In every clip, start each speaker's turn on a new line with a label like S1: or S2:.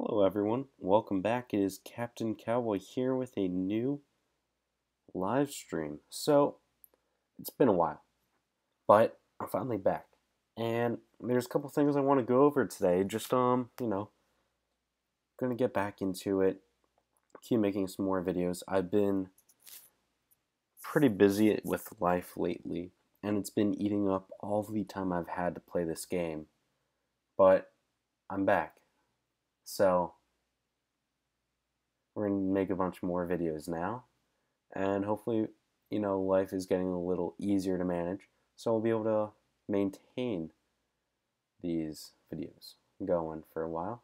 S1: Hello everyone, welcome back. It is Captain Cowboy here with a new live stream. So, it's been a while, but I'm finally back. And there's a couple things I want to go over today. Gonna get back into it, keep making some more videos. I've been pretty busy with life lately, and it's been eating up all the time I've had to play this game. But I'm back. So, we're gonna make a bunch more videos now. And hopefully, life is getting a little easier to manage, so we'll be able to maintain these videos going for a while.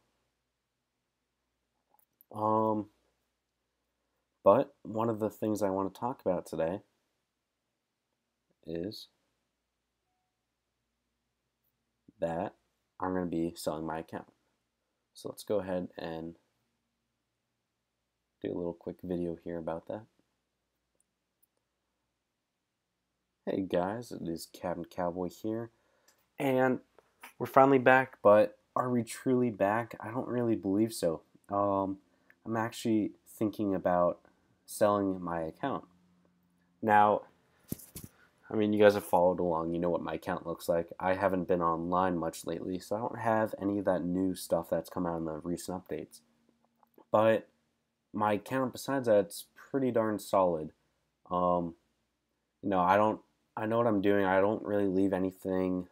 S1: But one of the things I want to talk about today is that I'm going to be selling my account. So let's go ahead and do a little quick video here about that. Hey guys, it is Captain Cowboy here, and we're finally back, but are we truly back? I don't really believe so. I'm actually thinking about selling my account. Now, I mean, you guys have followed along, you know what my account looks like. I haven't been online much lately, so I don't have any of that new stuff that's come out in the recent updates. But my account, besides that, it's pretty darn solid. I know what I'm doing. I don't really leave anything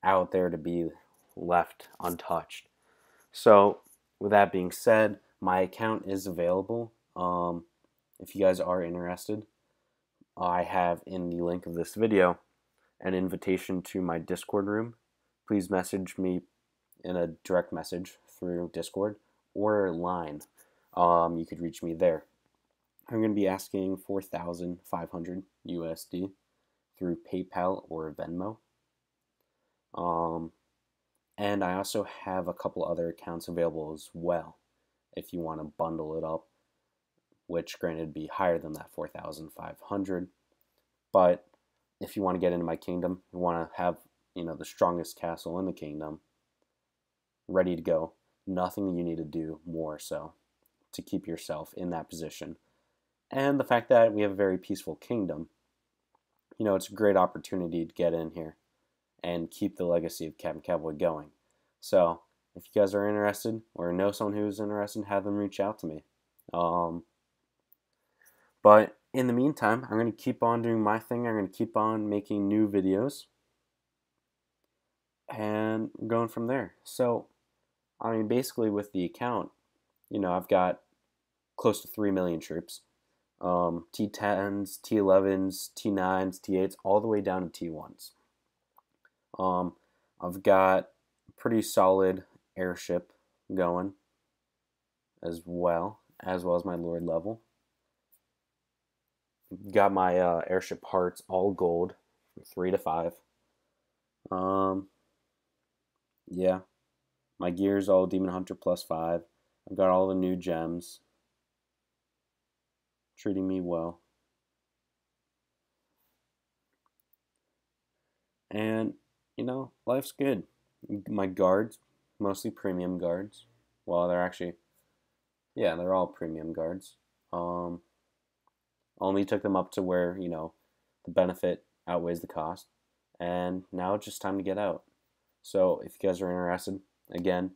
S1: out there to be left untouched. So, with that being said, my account is available. If you guys are interested, I have in the link of this video an invitation to my Discord room. Please message me in a direct message through Discord or line. You could reach me there. I'm going to be asking 4,500 USD through PayPal or Venmo. And I also have a couple other accounts available as well if you want to bundle it up, which granted would be higher than that 4,500. But if you want to get into my kingdom, you want to have, the strongest castle in the kingdom ready to go, nothing you need to do more so to keep yourself in that position. And the fact that we have a very peaceful kingdom, it's a great opportunity to get in here and keep the legacy of Captain Cowboy going. So, if you guys are interested or know someone who's interested, have them reach out to me. But in the meantime, I'm going to keep on doing my thing. I'm going to keep on making new videos and going from there. So, I mean, basically with the account, I've got close to 3 million troops. T10s, T11s, T9s, T8s, all the way down to T1s. I've got a pretty solid airship going as well as my Lord level. Got my airship parts all gold from 3 to 5. Yeah, my gear's all Demon Hunter +5. I've got all the new gems. Treating me well. And, life's good. My guards, mostly premium guards. Well, they're actually, yeah, they're all premium guards. Only took them up to where, the benefit outweighs the cost. And now it's just time to get out. So if you guys are interested, again,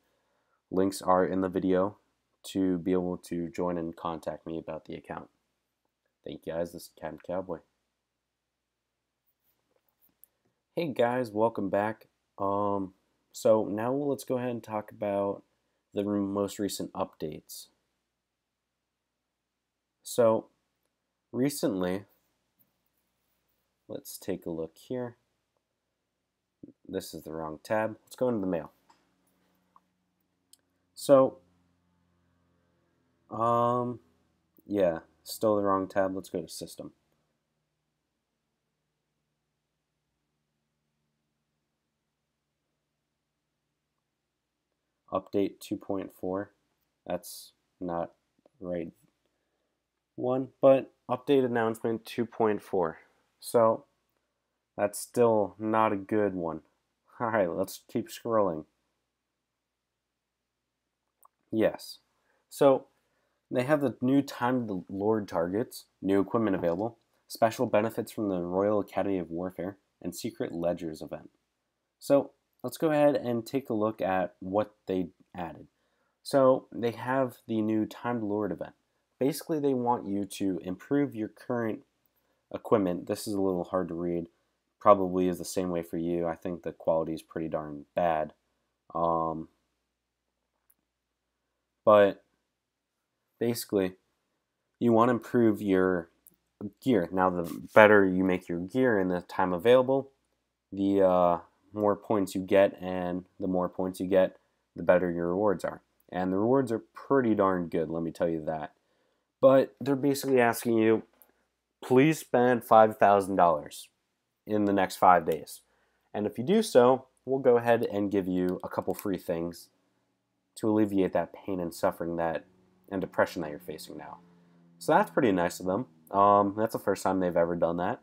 S1: links are in the video to be able to join and contact me about the account. Thank you guys. This is Captain Cowboy. Hey guys, welcome back. So now let's go ahead and talk about the most recent updates. So recently, let's take a look here. This is the wrong tab. Let's go into the mail. So, yeah, still the wrong tab. Let's go to system. Update 2.4. That's not the right one, but update announcement 2.4. So, that's still not a good one. Alright, let's keep scrolling. Yes. So they have the new Time to Lord targets, new equipment available, special benefits from the Royal Academy of Warfare, and Secret Ledgers event. So let's go ahead and take a look at what they added. So they have the new Time to Lord event. Basically, they want you to improve your current equipment. This is a little hard to read. Probably is the same way for you. I think the quality is pretty darn bad. Um, but basically, you want to improve your gear. Now, the better you make your gear in the time available, the more points you get, and the more points you get, the better your rewards are. And the rewards are pretty darn good, let me tell you that. But they're basically asking you, please spend $5,000 in the next 5 days. And if you do so, we'll go ahead and give you a couple free things to alleviate that pain and suffering and depression that you're facing now. So that's pretty nice of them. That's the first time they've ever done that.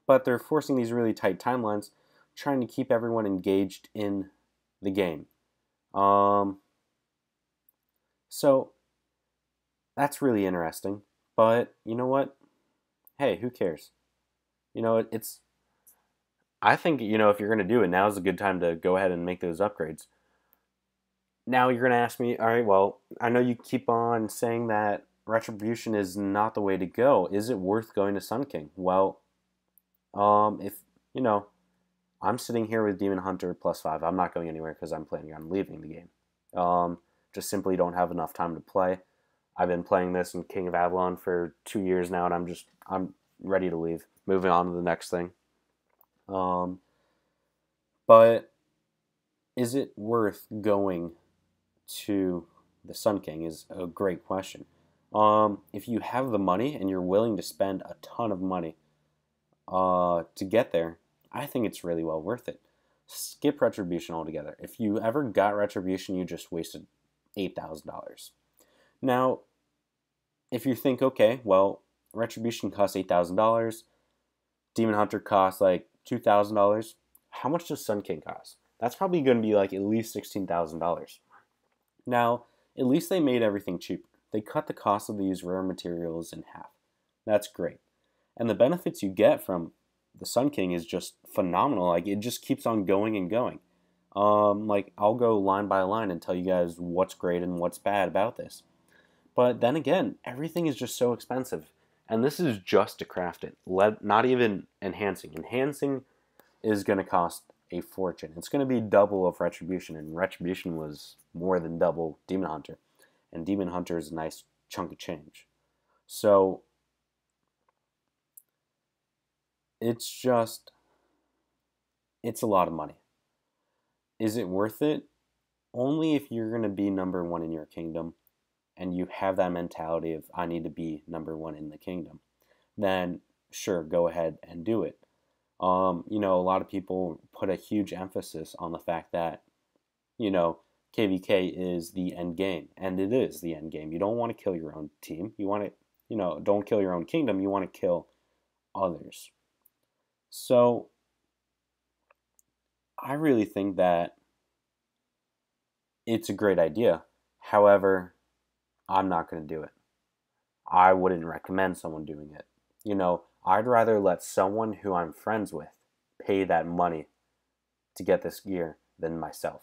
S1: But they're forcing these really tight timelines, trying to keep everyone engaged in the game. So that's really interesting. But you know what? Hey, who cares? It's. I think if you're going to do it, now is a good time to go ahead and make those upgrades. Now you're going to ask me, all right, well, I know you keep on saying that Retribution is not the way to go. Is it worth going to Sun King? Well, if I'm sitting here with Demon Hunter +5. I'm not going anywhere because I'm planning on leaving the game. Just simply don't have enough time to play. I've been playing this in King of Avalon for 2 years now, and I'm ready to leave. Moving on to the next thing. But is it worth going to the Sun King is a great question. If you have the money and you're willing to spend a ton of money to get there, I think it's really well worth it. Skip Retribution altogether. If you ever got Retribution, you just wasted $8,000. Now, if you think, okay, well, Retribution costs $8,000, Demon Hunter costs like $2,000, how much does Sun King cost? That's probably going to be like at least $16,000. Now, at least they made everything cheaper. They cut the cost of these rare materials in half. That's great. And the benefits you get from the Sun King is just phenomenal. Like, it just keeps on going and going. Like, I'll go line by line and tell you guys what's great and what's bad about this. But then again, everything is just so expensive. And this is just to craft it. Not even enhancing. Enhancing is going to cost a fortune. It's going to be double of Retribution. And Retribution was more than double Demon Hunter. And Demon Hunter is a nice chunk of change. So it's a lot of money. Is it worth it? Only if you're going to be number one in your kingdom and you have that mentality of, I need to be number one in the kingdom. Then, sure, go ahead and do it. A lot of people put a huge emphasis on the fact that, KVK is the end game. And it is the end game. You don't want to kill your own team. You want to, don't kill your own kingdom. You want to kill others. So, I really think that it's a great idea. However, I'm not going to do it. I wouldn't recommend someone doing it. I'd rather let someone who I'm friends with pay that money to get this gear than myself.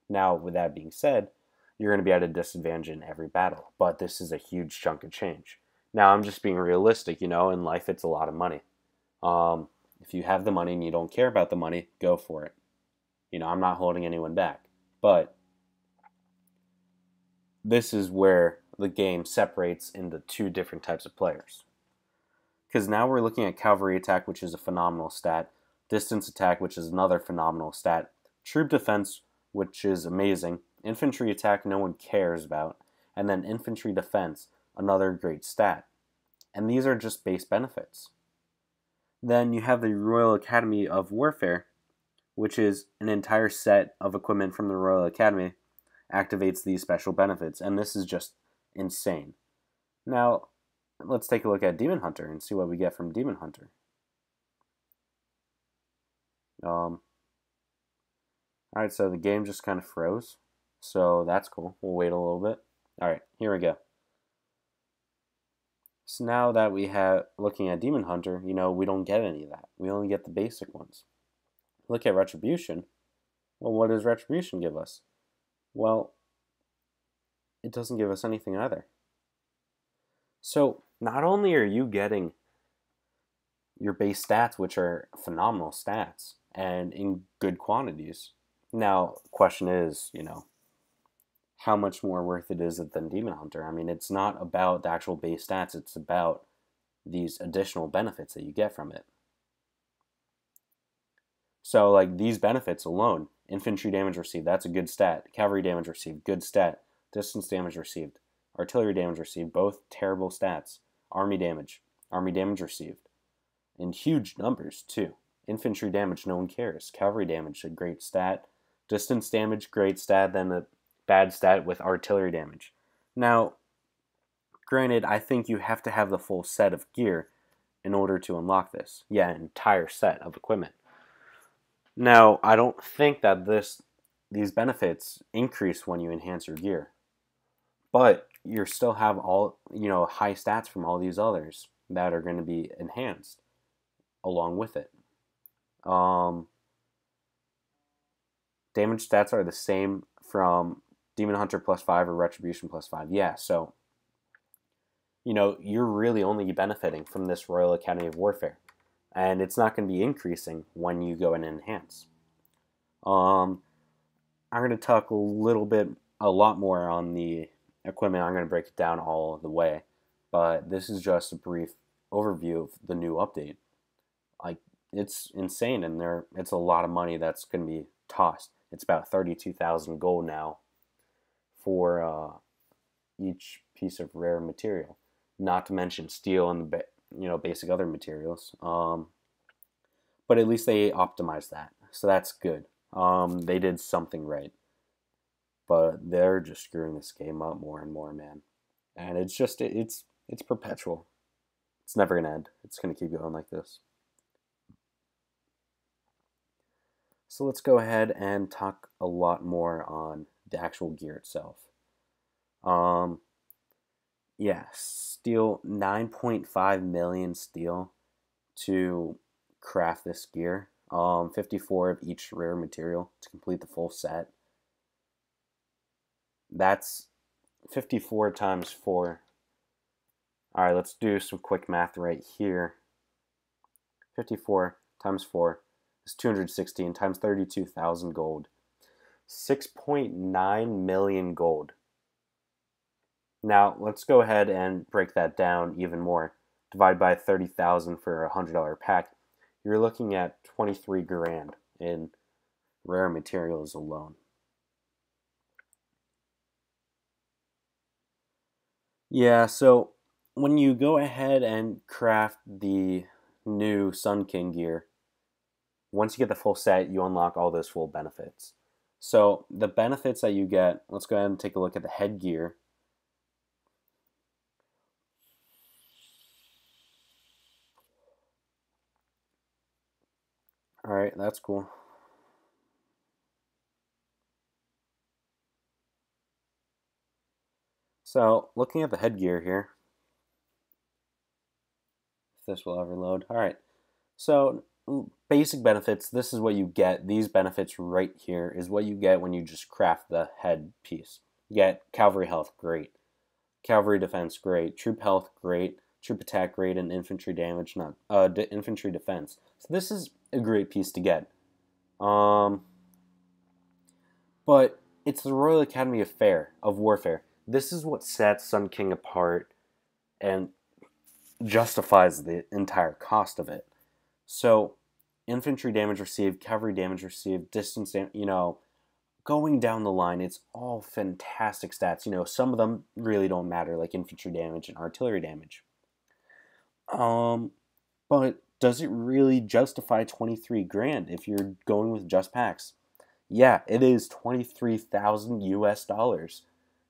S1: Now, with that being said, you're going to be at a disadvantage in every battle, but this is a huge chunk of change. Now, I'm just being realistic, in life it's a lot of money. If you have the money and you don't care about the money, go for it. I'm not holding anyone back. But this is where the game separates into two different types of players. Because now we're looking at cavalry attack, which is a phenomenal stat, distance attack, which is another phenomenal stat, troop defense, which is amazing, infantry attack no one cares about, and then infantry defense, another great stat. And these are just base benefits. Then you have the Royal Academy of Warfare, which is an entire set of equipment from the Royal Academy, activates these special benefits, and this is just insane. Now, let's take a look at Demon Hunter and see what we get from Demon Hunter. Alright, so the game just kind of froze. So that's cool. We'll wait a little bit. All right, here we go. So now that we have looking at Demon Hunter, we don't get any of that. We only get the basic ones. Look at Retribution. Well, what does Retribution give us? Well, it doesn't give us anything either. So not only are you getting your base stats, which are phenomenal stats and in good quantities. Now, question is, how much more worth it is it than Demon Hunter? I mean, it's not about the actual base stats, it's about these additional benefits that you get from it. So, like, these benefits alone, infantry damage received, that's a good stat. Cavalry damage received, good stat. Distance damage received. Artillery damage received, both terrible stats. Army damage received. In huge numbers, too. Infantry damage, no one cares. Cavalry damage, a great stat. Distance damage, great stat, then a bad stat with artillery damage. Now, granted, I think you have to have the full set of gear in order to unlock this. Yeah, an entire set of equipment. Now, I don't think that these benefits increase when you enhance your gear. But you still have all, high stats from all these others that are going to be enhanced along with it. Damage stats are the same from Demon Hunter +5 or Retribution +5. Yeah, so, you're really only benefiting from this Royal Academy of Warfare. And it's not going to be increasing when you go and enhance. I'm going to talk a lot more on the equipment. I'm going to break it down all the way. But this is just a brief overview of the new update. Like, it's insane, and it's a lot of money that's going to be tossed. It's about 32,000 gold now for each piece of rare material, not to mention steel and the basic other materials. But at least they optimized that, so that's good. They did something right, but they're just screwing this game up more and more, man. And it's perpetual. It's never gonna end. It's gonna keep going like this. So let's go ahead and talk a lot more on the actual gear itself. Yeah, steel, 9.5 million steel to craft this gear. 54 of each rare material to complete the full set. That's 54 times 4. Alright, let's do some quick math right here. 54 times 4 is 216 times 32,000 gold. 6.9 million gold. Now, let's go ahead and break that down even more. Divide by 30,000 for a $100 pack. You're looking at 23 grand in rare materials alone. Yeah, so when you go ahead and craft the new Sun King gear, once you get the full set, you unlock all those full benefits. So the benefits that you get, let's go ahead and take a look at the headgear. Alright, that's cool. So, looking at the headgear here, if this will ever load. Alright, so basic benefits, this is what you get. These benefits right here is what you get when you just craft the head piece. You get cavalry health, great. Cavalry defense, great. Troop health, great. Troop attack, great. And infantry damage, not infantry defense. So this is a great piece to get. But it's the Royal Academy of Warfare. This is what sets Sun King apart and justifies the entire cost of it. So, infantry damage received, cavalry damage received, distance damage, going down the line, it's all fantastic stats. Some of them really don't matter, like infantry damage and artillery damage. But does it really justify 23 grand if you're going with just packs? Yeah, it is 23,000 US dollars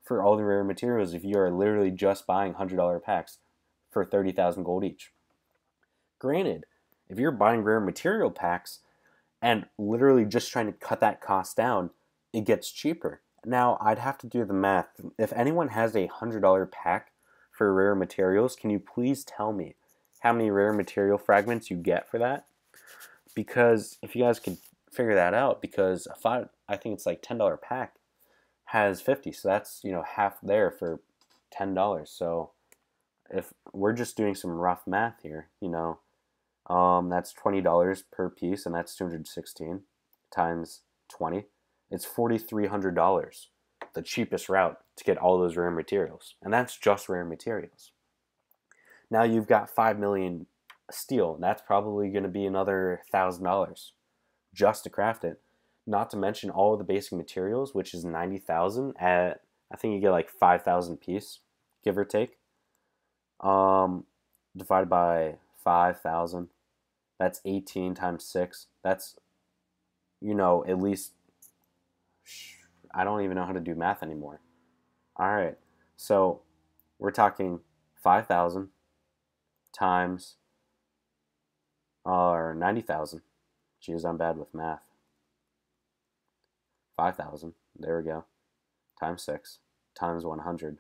S1: for all the rare materials if you are literally just buying $100 packs for 30,000 gold each. Granted, if you're buying rare material packs and literally just trying to cut that cost down, it gets cheaper. Now, I'd have to do the math. If anyone has a $100 pack for rare materials, can you please tell me how many rare material fragments you get for that? Because if you guys could figure that out, because I think it's like $10 pack has 50, so that's, half there for $10. So if we're just doing some rough math here, that's $20 per piece, and that's 216 times 20. It's $4,300, the cheapest route to get all those rare materials, and that's just rare materials. Now you've got 5 million steel. That's probably going to be another $1,000 just to craft it. Not to mention all of the basic materials, which is 90,000 at, I think you get like 5,000 piece, give or take. Divided by 5,000, that's 18 times 6. That's, at least, I don't even know how to do math anymore. All right, so we're talking 5,000 times, or 90,000. Geez, I'm bad with math. 5,000, there we go, times 6, times 100.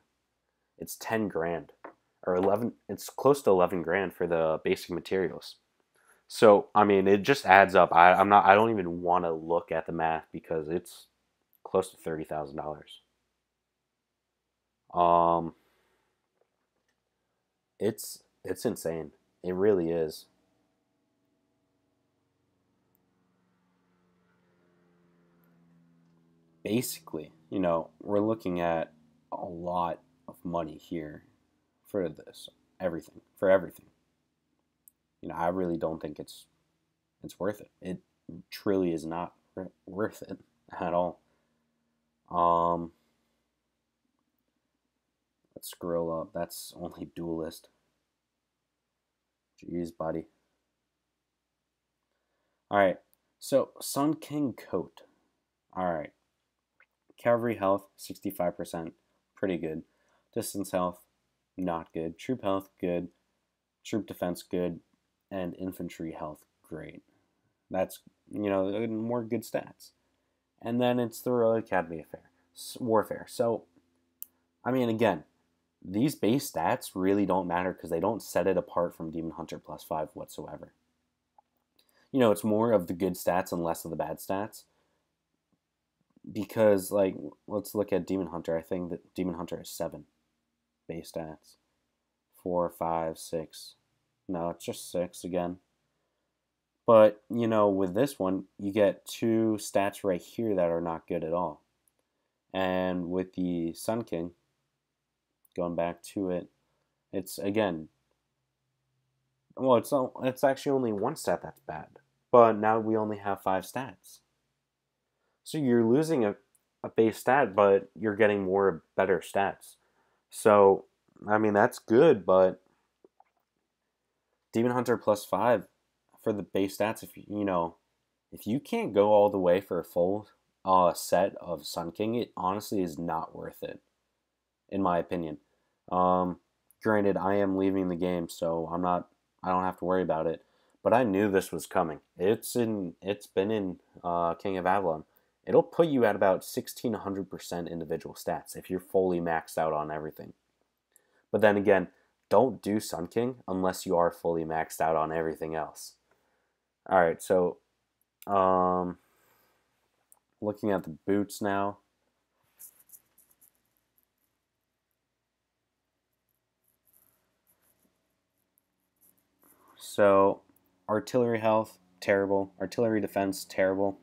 S1: It's 10 grand, or 11, it's close to 11 grand for the basic materials. So, I mean, it just adds up. I don't even want to look at the math because it's close to $30,000. Um, it's insane. It really is. Basically, we're looking at a lot of money here for this, for everything. I really don't think it's worth it. It truly is not worth it at all. Um, let's scroll up. That's only Duelist. Jeez, buddy. All right. So Sun King coat. All right. Cavalry health 65%, pretty good. Distance health, not good. Troop health, good. Troop defense, good. And infantry health, great. That's, more good stats. And then it's the Royal Academy Warfare. So, I mean, again, these base stats really don't matter because they don't set it apart from Demon Hunter +5 whatsoever. It's more of the good stats and less of the bad stats. Because, let's look at Demon Hunter. I think that Demon Hunter has 7 base stats. 4, 5, 6. No, it's just 6 again. But, with this one, you get 2 stats right here that are not good at all. And with the Sun King, going back to it, it's, again, well, it's actually only 1 stat that's bad. But now we only have 5 stats. So you're losing a base stat, but you're getting more better stats. So, I mean, that's good, but Demon Hunter +5 for the base stats, if you can't go all the way for a full set of Sun King, it honestly is not worth it, in my opinion. Granted, I am leaving the game, so I don't have to worry about it. But I knew this was coming. It's been in King of Avalon. It'll put you at about 1,600% individual stats if you're fully maxed out on everything. But then again, don't do Sun King unless you are fully maxed out on everything else. Alright, so looking at the boots now. So, artillery health, terrible. Artillery defense, terrible.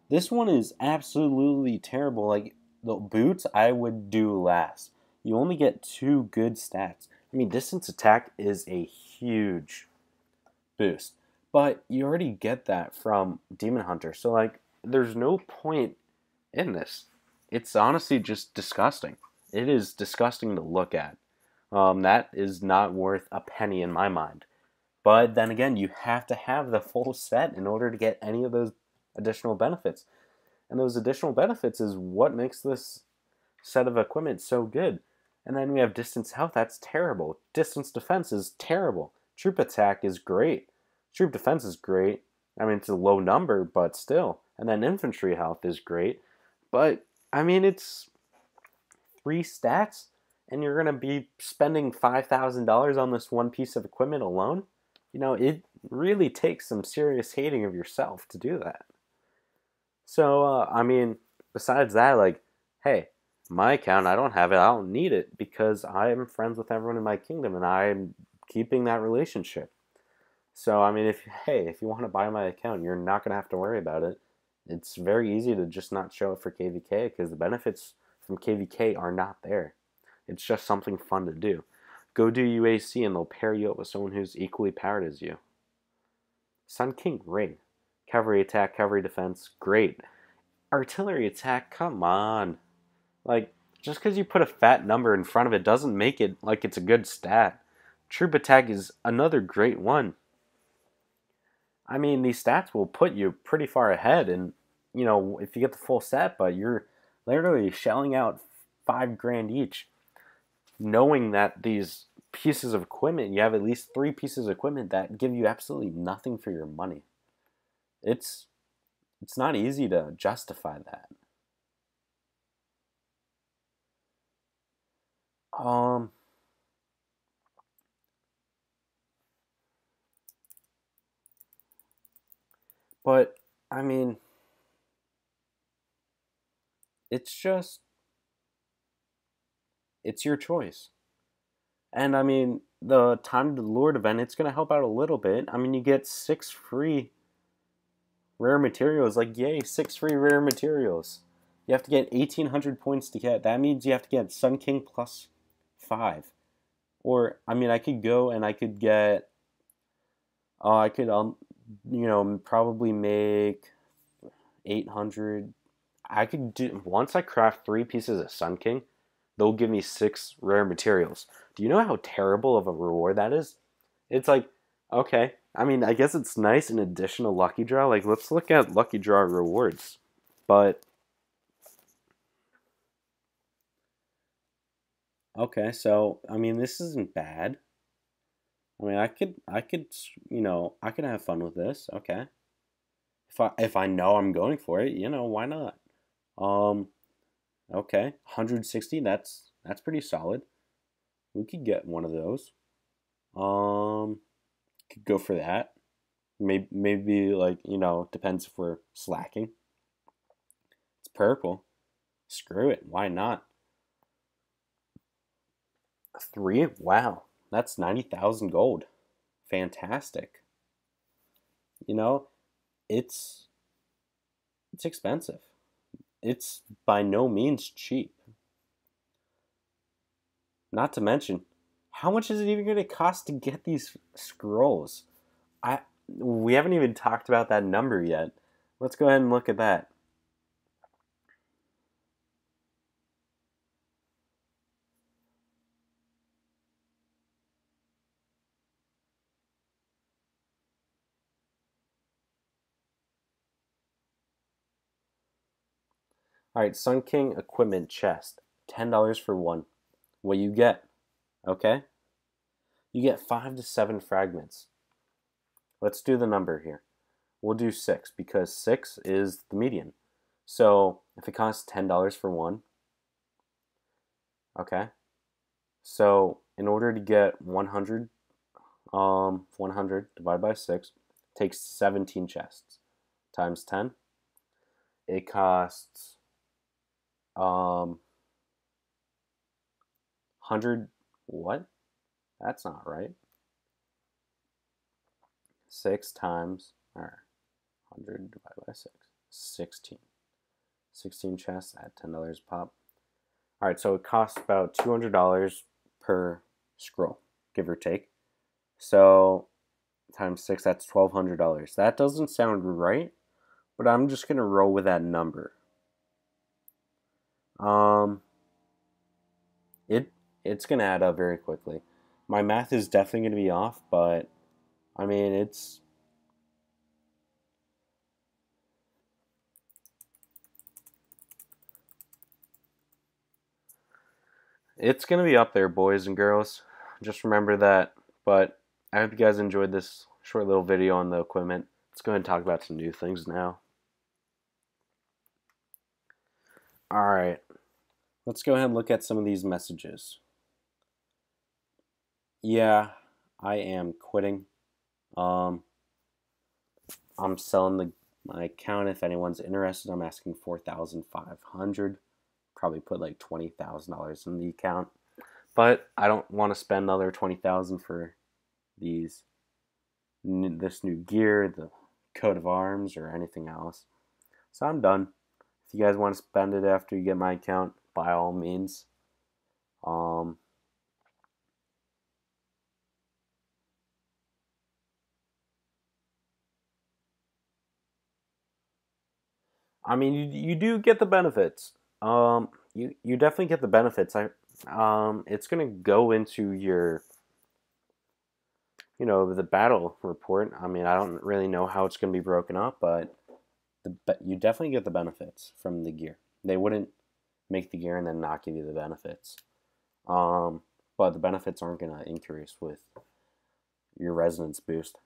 S1: This one is absolutely terrible. Like, the boots, I would do last. You only get 2 good stats. I mean, distance attack is a huge boost. But you already get that from Demon Hunter. So, there's no point in this. It's honestly just disgusting. It is disgusting to look at. That is not worth a penny in my mind. But then again, you have to have the full set in order to get any of those additional benefits. And those additional benefits is what makes this set of equipment so good. And then we have distance health, that's terrible. Distance defense is terrible. Troop attack is great. Troop defense is great. I mean, it's a low number, but still. And then infantry health is great. But I mean, it's 3 stats, and you're going to be spending $5,000 on this one piece of equipment alone. It really takes some serious hating of yourself to do that. So, I mean, besides that, like, hey, my account, I don't have it, I don't need it because I am friends with everyone in my kingdom and I'm keeping that relationship. So, I mean, if you want to buy my account, you're not going to have to worry about it. It's very easy to just not show it for KVK because the benefits from KVK are not there. It's just something fun to do. Go do UAC and they'll pair you up with someone who's equally powered as you. Sun King, great. Cavalry attack, cavalry defense, great. Artillery attack, come on. Like, just because you put a fat number in front of it doesn't make it like it's a good stat. Troop attack is another great one. I mean, these stats will put you pretty far ahead, and if you get the full set, but you're literally shelling out $5,000 each, knowing that these pieces of equipment, you have at least 3 pieces of equipment that give you absolutely nothing for your money. It's not easy to justify that. But I mean, it's your choice. And I mean, the Time to the Lord event, it's going to help out a little bit. I mean, you get 6 free rare materials. Like, yay, 6 free rare materials. You have to get 1,800 points to get. That means you have to get Sun King plus 5. Or, I mean, I could go and I could get, I could, probably make 800. I could do, once I craft 3 pieces of Sun King, they'll give me 6 rare materials. Do you know how terrible of a reward that is? It's like, okay, I mean, I guess it's nice in addition to Lucky Draw. Like, let's look at Lucky Draw rewards. But, okay, so, I mean, this isn't bad. I mean, I could, I could have fun with this. Okay. If I know I'm going for it, why not? Um, okay, 160, that's pretty solid. We could get one of those. Um, could go for that. Maybe like, depends if we're slacking. It's purple. Screw it. Why not? 3? Wow. That's 90,000 gold. Fantastic. You know, it's expensive. It's by no means cheap. Not to mention, how much is it even going to cost to get these scrolls? We haven't even talked about that number yet. Let's go ahead and look at that. All right, Sun King equipment chest, $10 for one. What you get? Okay, you get 5 to 7 fragments. Let's do the number here. We'll do 6 because 6 is the median. So if it costs $10 for one, okay. So in order to get 100, 100 divided by 6 takes 17 chests times 10. It costs 100. What? That's not right. 6 times, or 100 divided by 6, 16. 16 chests at $10 pop. All right, so it costs about $200 per scroll, give or take. So times 6, that's $1,200. That doesn't sound right, but I'm just gonna roll with that number. It's gonna add up very quickly. My math is definitely gonna be off, but I mean it's gonna be up there, boys and girls. Just remember that. But I hope you guys enjoyed this short little video on the equipment. Let's go ahead and talk about some new things now. Alright, let's go ahead and look at some of these messages. Yeah, I am quitting. I'm selling my account. If anyone's interested, I'm asking $4,500. Probably put like $20,000 in the account, but I don't want to spend another $20,000 for this new gear, the coat of arms, or anything else. So I'm done. If you guys want to spend it after you get my account, by all means. I mean, you do get the benefits. You definitely get the benefits. It's gonna go into your, the battle report. I mean, I don't really know how it's gonna be broken up, but you definitely get the benefits from the gear. They wouldn't make the gear and then not give you the benefits. But the benefits aren't gonna increase with your resonance boost.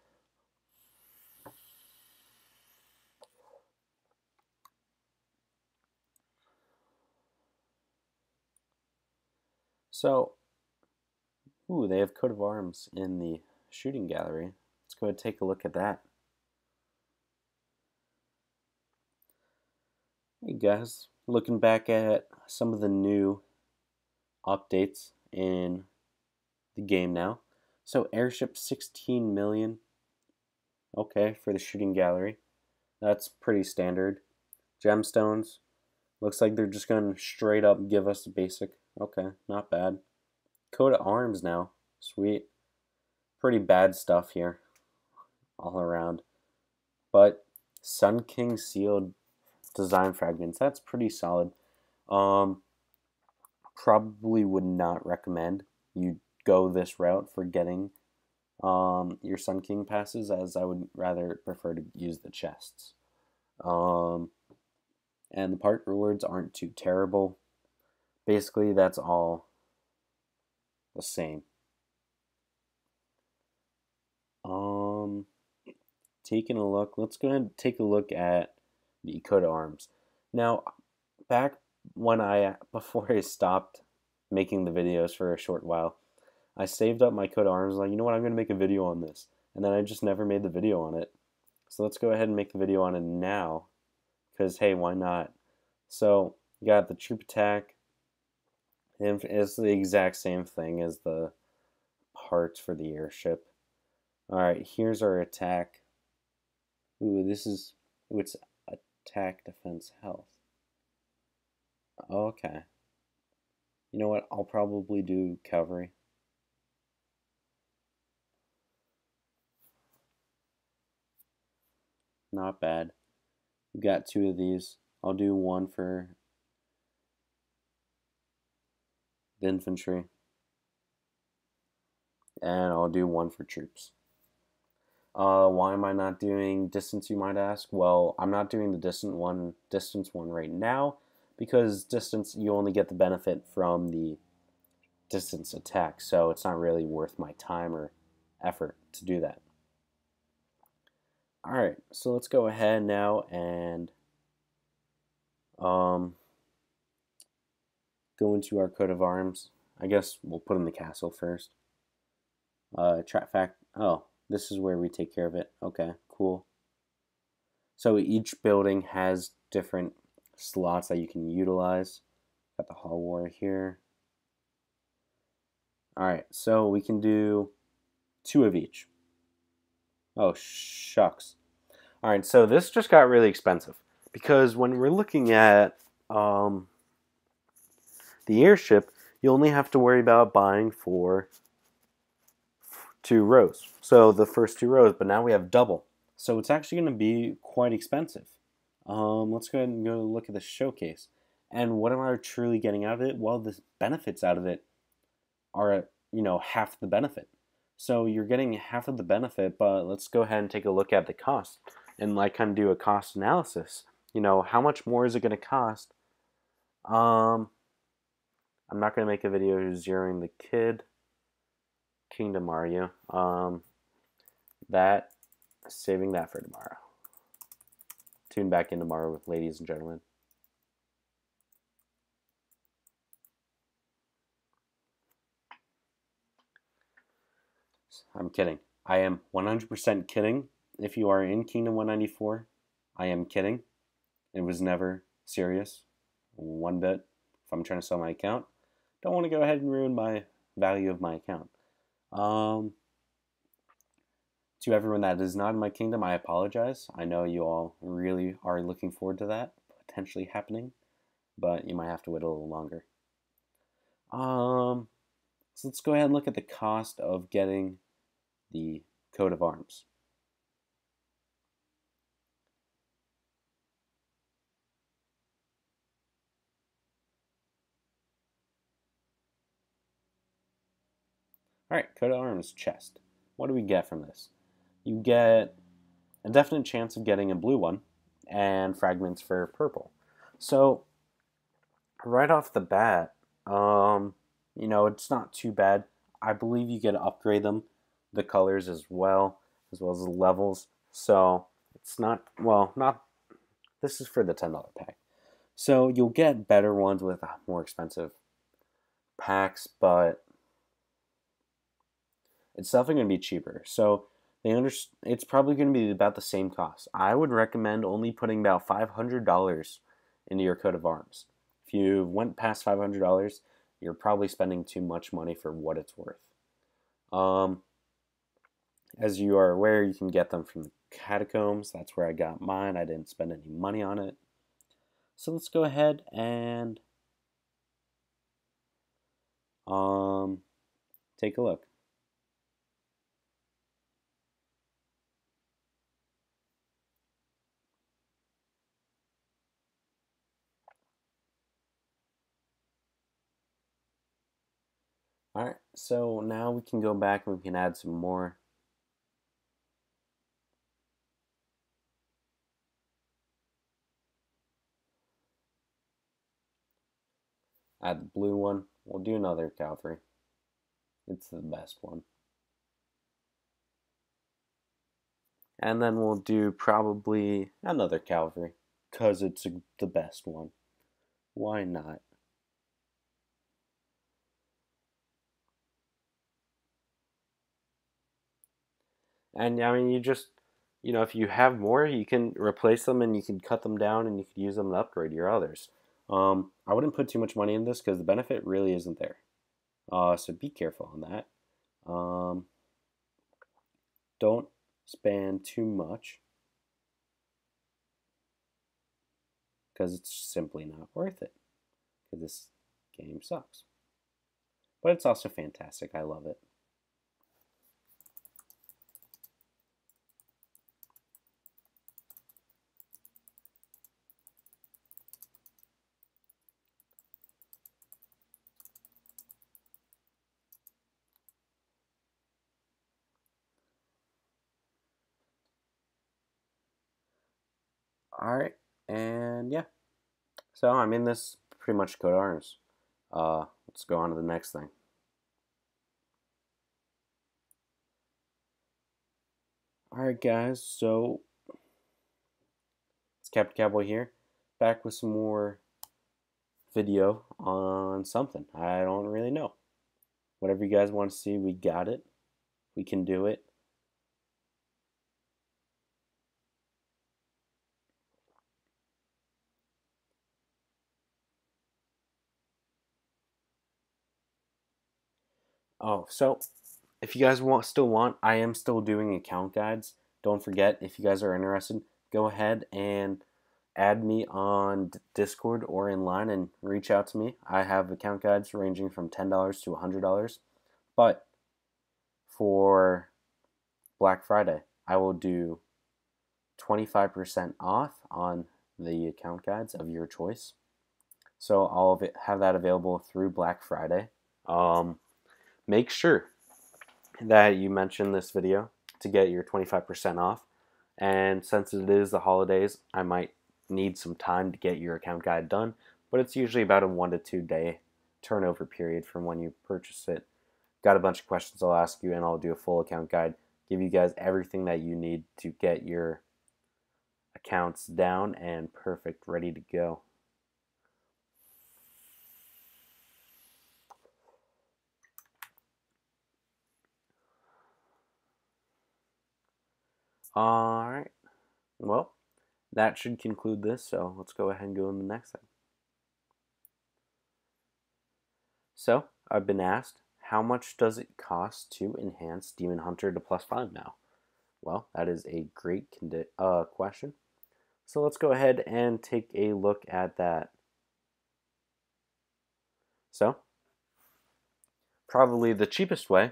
S1: So, ooh, they have coat of arms in the shooting gallery. Let's go ahead and take a look at that. Hey guys, looking back at some of the new updates in the game now. So airship 16 million, okay, for the shooting gallery. That's pretty standard. Gemstones, looks like they're just going to straight up give us the basic. Okay, not bad. Coat of arms now, sweet. Pretty bad stuff here, all around. But Sun King sealed design fragments, that's pretty solid. Probably would not recommend you go this route for getting your Sun King passes, as I would rather prefer to use the chests. And the part rewards aren't too terrible. Basically, that's all the same. Taking a look, let's go ahead and take a look at the coat of arms. Now, back before I stopped making the videos for a short while, I saved up my coat of arms, like, you know what, I'm going to make a video on this. And then I just never made the video on it. So let's go ahead and make the video on it now, because, hey, why not? So, you got the troop attack. It's the exact same thing as the parts for the airship. Alright, here's our attack. Ooh, it's attack, defense, health. Okay. You know what, I'll probably do cavalry. Not bad. We got two of these. I'll do one for the infantry. And I'll do one for troops. Why am I not doing distance, you might ask? Well, I'm not doing the distance one right now, because distance, you only get the benefit from the distance attack, so it's not really worth my time or effort to do that. Alright, so let's go ahead now and go into our coat of arms. I guess we'll put in the castle first. Oh, this is where we take care of it. Okay, cool. So each building has different slots that you can utilize. Got the hall war here. Alright, so we can do two of each. Oh, shucks. Alright, so this just got really expensive, because when we're looking at the airship, you only have to worry about buying for 2 rows. So the first 2 rows, but now we have double. So it's actually going to be quite expensive. Let's go ahead and go look at the showcase. And what am I truly getting out of it? Well, the benefits out of it are, half the benefit. So you're getting half of the benefit, but let's go ahead and take a look at the cost and kind of do a cost analysis. How much more is it going to cost? I'm not going to make a video zeroing the Kingdom Mario. Saving that for tomorrow. Tune back in tomorrow, ladies and gentlemen. I'm kidding. I am 100% kidding. If you are in Kingdom 194, I am kidding. It was never serious, one bit. If I'm trying to sell my account, don't want to go ahead and ruin my value of my account. To everyone that is not in my kingdom, I apologize. I know you all really are looking forward to that potentially happening, but you might have to wait a little longer. So let's go ahead and look at the cost of getting the coat of arms. Alright, coat of arms chest. What do we get from this? You get a definite chance of getting a blue one and fragments for purple. So right off the bat, it's not too bad. I believe you get to upgrade them, the colors as well as the levels. So it's not, this is for the $10 pack. So you'll get better ones with more expensive packs, but it's definitely going to be cheaper. So it's probably going to be about the same cost. I would recommend only putting about $500 into your coat of arms. If you went past $500, you're probably spending too much money for what it's worth. As you are aware, you can get them from the catacombs. That's where I got mine. I didn't spend any money on it. So let's go ahead and take a look. Alright, so now we can go back and we can add some more. Add the blue one. We'll do another cavalry. It's the best one. And then we'll do probably another cavalry, because it's the best one. Why not? And I mean, if you have more, you can replace them and you can cut them down and you can use them to upgrade your others. I wouldn't put too much money in this because the benefit really isn't there. So be careful on that. Don't spend too much because it's simply not worth it because this game sucks. But it's also fantastic. I love it. Alright, and yeah. So I'm in this pretty much coat of arms. Let's go on to the next thing. Alright guys, so it's Captain Cowboy here, back with some more video on something. I don't really know. Whatever you guys want to see, we got it. We can do it. Oh, so if you guys still want, I am still doing account guides. Don't forget, if you guys are interested, go ahead and add me on Discord or in line and reach out to me. I have account guides ranging from $10 to $100. But for Black Friday, I will do 25% off on the account guides of your choice. So I'll have that available through Black Friday. Make sure that you mention this video to get your 25% off. And since it is the holidays, I might need some time to get your account guide done, but it's usually about a 1 to 2 day turnover period from when you purchase it. Got a bunch of questions I'll ask you, and I'll do a full account guide, give you guys everything that you need to get your accounts down and perfect, ready to go. Alright, well, that should conclude this, so let's go ahead and go on the next thing. So, I've been asked, how much does it cost to enhance Demon Hunter to +5 now? Well, that is a great question. So let's go ahead and take a look at that. So, probably the cheapest way,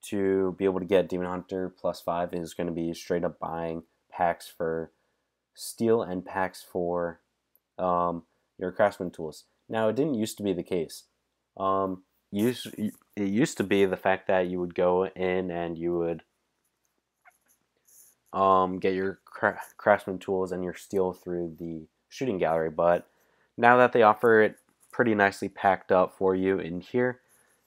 S1: to be able to get Demon Hunter +5 is going to be straight up buying packs for steel and packs for your craftsman tools. Now, it didn't used to be the case. It used to be the fact that you would go in and you would get your craftsman tools and your steel through the shooting gallery, but now that they offer it pretty nicely packed up for you in here,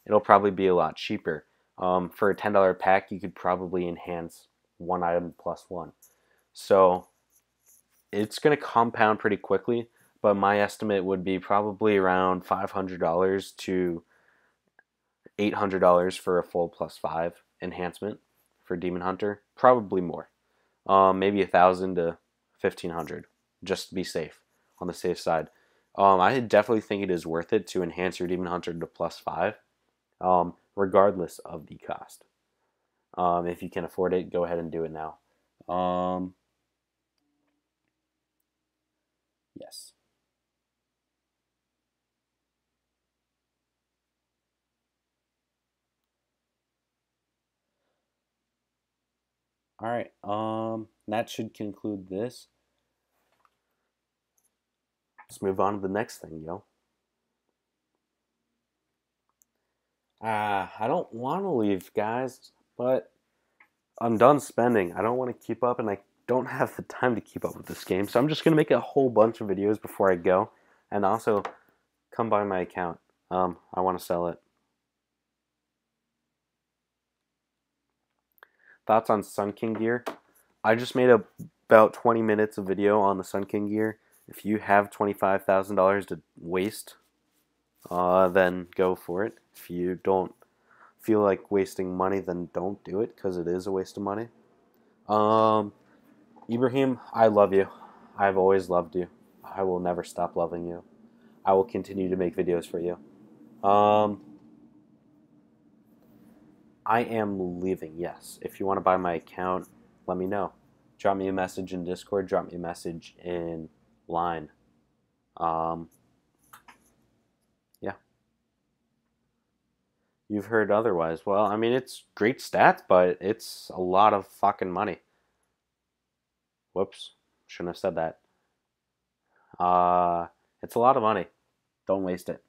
S1: it'll probably be a lot cheaper. For a $10 pack, you could probably enhance one item plus one. So it's going to compound pretty quickly, but my estimate would be probably around $500 to $800 for a full +5 enhancement for Demon Hunter. Probably more. Maybe 1,000 to 1,500, just to be safe, on the safe side. I definitely think it is worth it to enhance your Demon Hunter to +5, regardless of the cost. If you can afford it, go ahead and do it now. Yes. All right. That should conclude this. Let's move on to the next thing, yo. I don't want to leave, guys, but I'm done spending. I don't want to keep up, and I don't have the time to keep up with this game, so I'm just going to make a whole bunch of videos before I go, and also come by my account. I want to sell it. Thoughts on Sun King gear? I just made about 20 minutes of video on the Sun King gear. If you have $25,000 to waste, then go for it. If you don't feel like wasting money, then don't do it, because it is a waste of money. Ibrahim, I love you. I've always loved you. I will never stop loving you. I will continue to make videos for you. I am leaving, yes. If you want to buy my account, let me know. Drop me a message in Discord, drop me a message in Line. Yeah. You've heard otherwise. Well, I mean, it's great stats, but it's a lot of fucking money. Whoops. Shouldn't have said that. It's a lot of money. Don't waste it.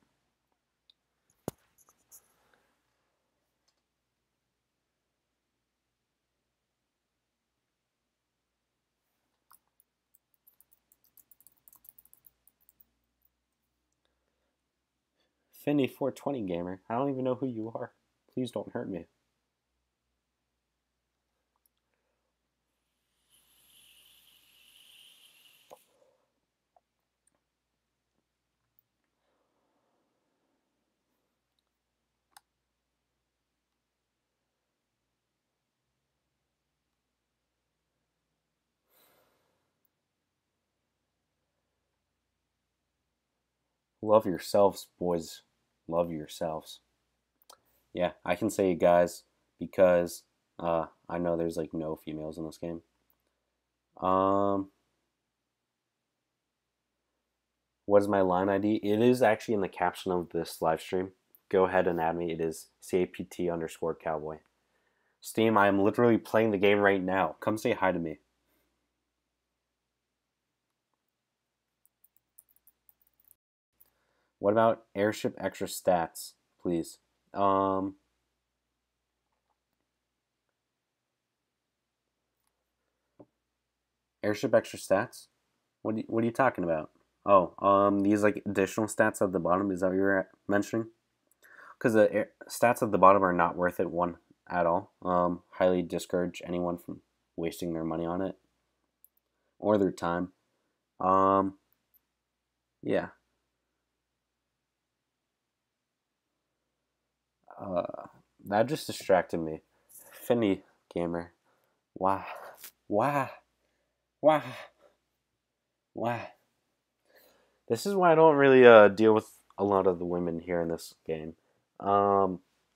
S1: Finny420 gamer. I don't even know who you are. Please don't hurt me. Love yourselves, boys. Love yourselves. Yeah, I can say guys because I know there's like no females in this game. What is my line ID? It is actually in the caption of this live stream. Go ahead and add me. It is CAPT_cowboy. Steam, I am literally playing the game right now. Come say hi to me. What about airship extra stats, please? Airship extra stats? What are you talking about? Oh, these like additional stats at the bottom. Is that what you're mentioning? Because the stats at the bottom are not worth it one at all. Highly discourage anyone from wasting their money on it or their time. Yeah. That just distracted me. Finny gamer. Why? Why? Why? Why? This is why I don't really deal with a lot of the women here in this game.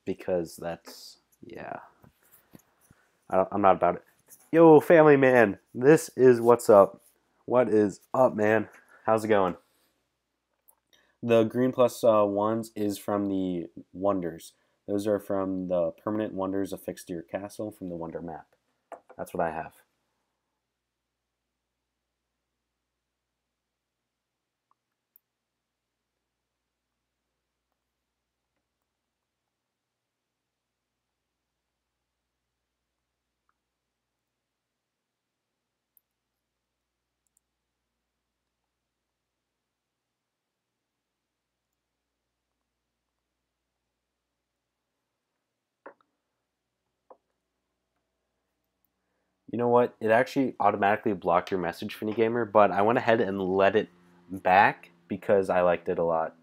S1: Because that's, yeah. I'm not about it. Yo, family man, this is what's up. What is up, man? How's it going? The green plus ones is from the wonders. Those are from the permanent wonders affixed to your castle from the wonder map. That's what I have. You know what? It actually automatically blocked your message, Finny Gamer, but I went ahead and let it back because I liked it a lot.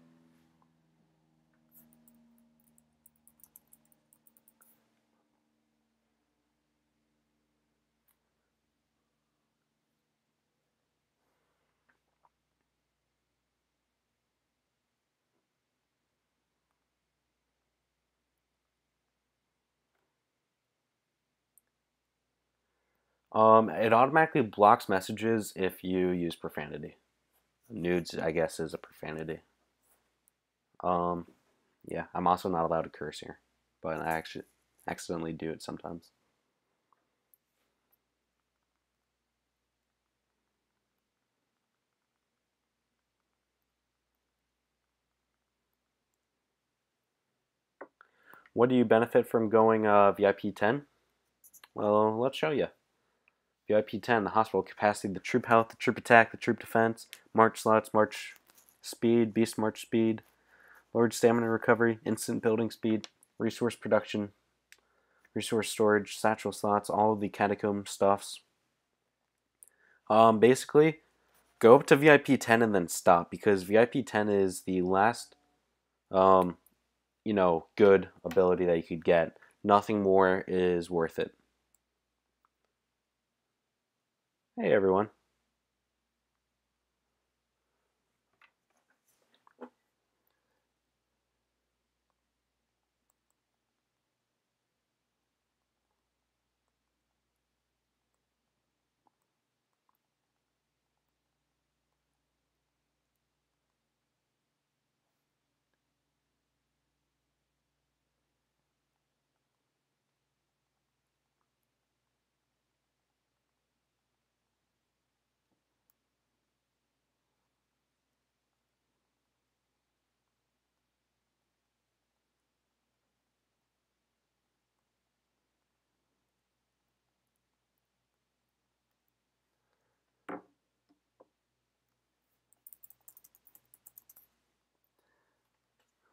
S1: It automatically blocks messages if you use profanity. Nudes, I guess, is a profanity. Um, yeah, I'm also not allowed to curse here, but I actually accidentally do it sometimes. What do you benefit from going VIP 10? Well, let's show you. VIP 10, the hospital capacity, the troop health, the troop attack, the troop defense, march slots, march speed, beast march speed, large stamina recovery, instant building speed, resource production, resource storage, satchel slots, all of the catacomb stuffs. Basically, go up to VIP 10 and then stop because VIP 10 is the last, um, good ability that you could get. Nothing more is worth it. Hey everyone.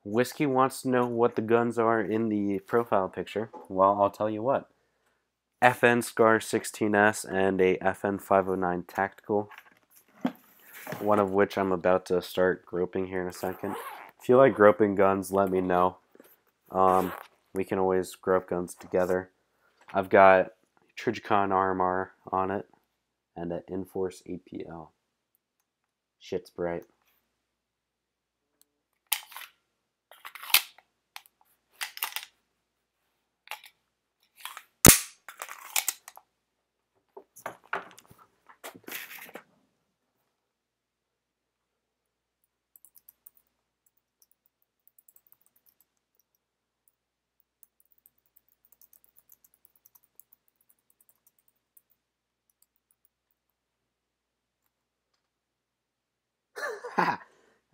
S1: Whiskey wants to know what the guns are in the profile picture. Well, I'll tell you what. FN Scar 16S and a FN 509 Tactical. One of which I'm about to start groping here in a second. If you like groping guns, let me know. We can always grope guns together. I've got Trijicon RMR on it and an Enforce APL. Shit's bright.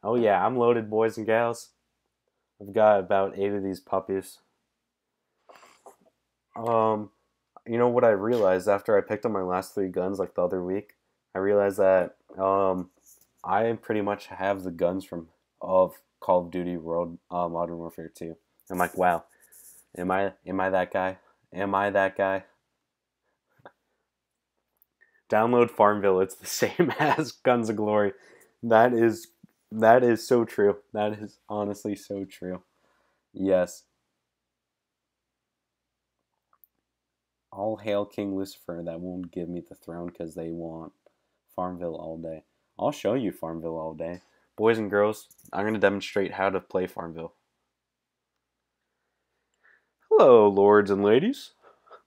S1: Oh yeah, I'm loaded, boys and gals. I've got about 8 of these puppies. You know what I realized after I picked up my last 3 guns like the other week? I realized that I pretty much have the guns from of Call of Duty World Modern Warfare 2. I'm like, wow, am I that guy? Am I that guy? Download Farmville. It's the same as Guns of Glory. That is so true. That is honestly so true. Yes. All hail King Lucifer that won't give me the throne because they want Farmville all day. I'll show you Farmville all day. Boys and girls, I'm going to demonstrate how to play Farmville. Hello, lords and ladies.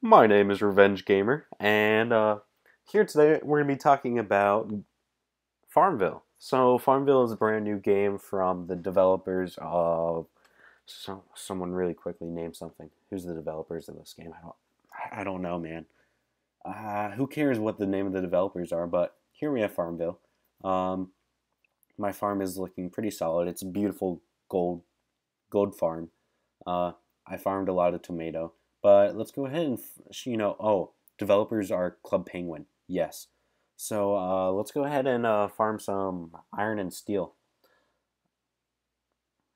S1: My name is Revenge Gamer, and here today we're going to be talking about Farmville. So Farmville is a brand new game from the developers of... someone really quickly name something. Who's the developers of this game? I don't know, man. Who cares what the name of the developers are, but here we have Farmville. My farm is looking pretty solid. It's a beautiful gold farm. I farmed a lot of tomato, but let's go ahead and, developers are Club Penguin. Yes. So let's go ahead and farm some iron and steel.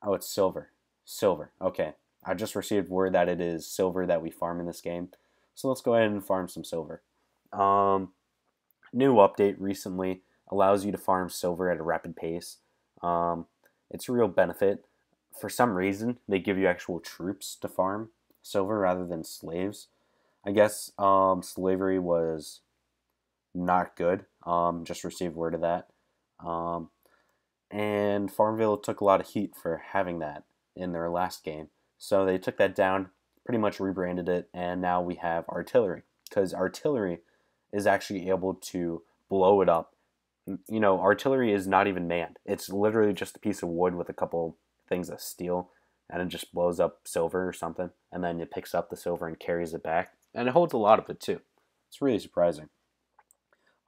S1: Oh, it's silver. Silver. Okay. I just received word that it is silver that we farm in this game. So let's go ahead and farm some silver. New update recently allows you to farm silver at a rapid pace. It's a real benefit. For some reason, they give you actual troops to farm silver rather than slaves. I guess slavery was not good. Just received word of that. And Farmville took a lot of heat for having that in their last game. So they took that down, pretty much rebranded it, and now we have artillery. Because artillery is actually able to blow it up. You know, artillery is not even manned. It's literally just a piece of wood with a couple things of steel, and it just blows up silver or something, and then it picks up the silver and carries it back. And it holds a lot of it too. It's really surprising.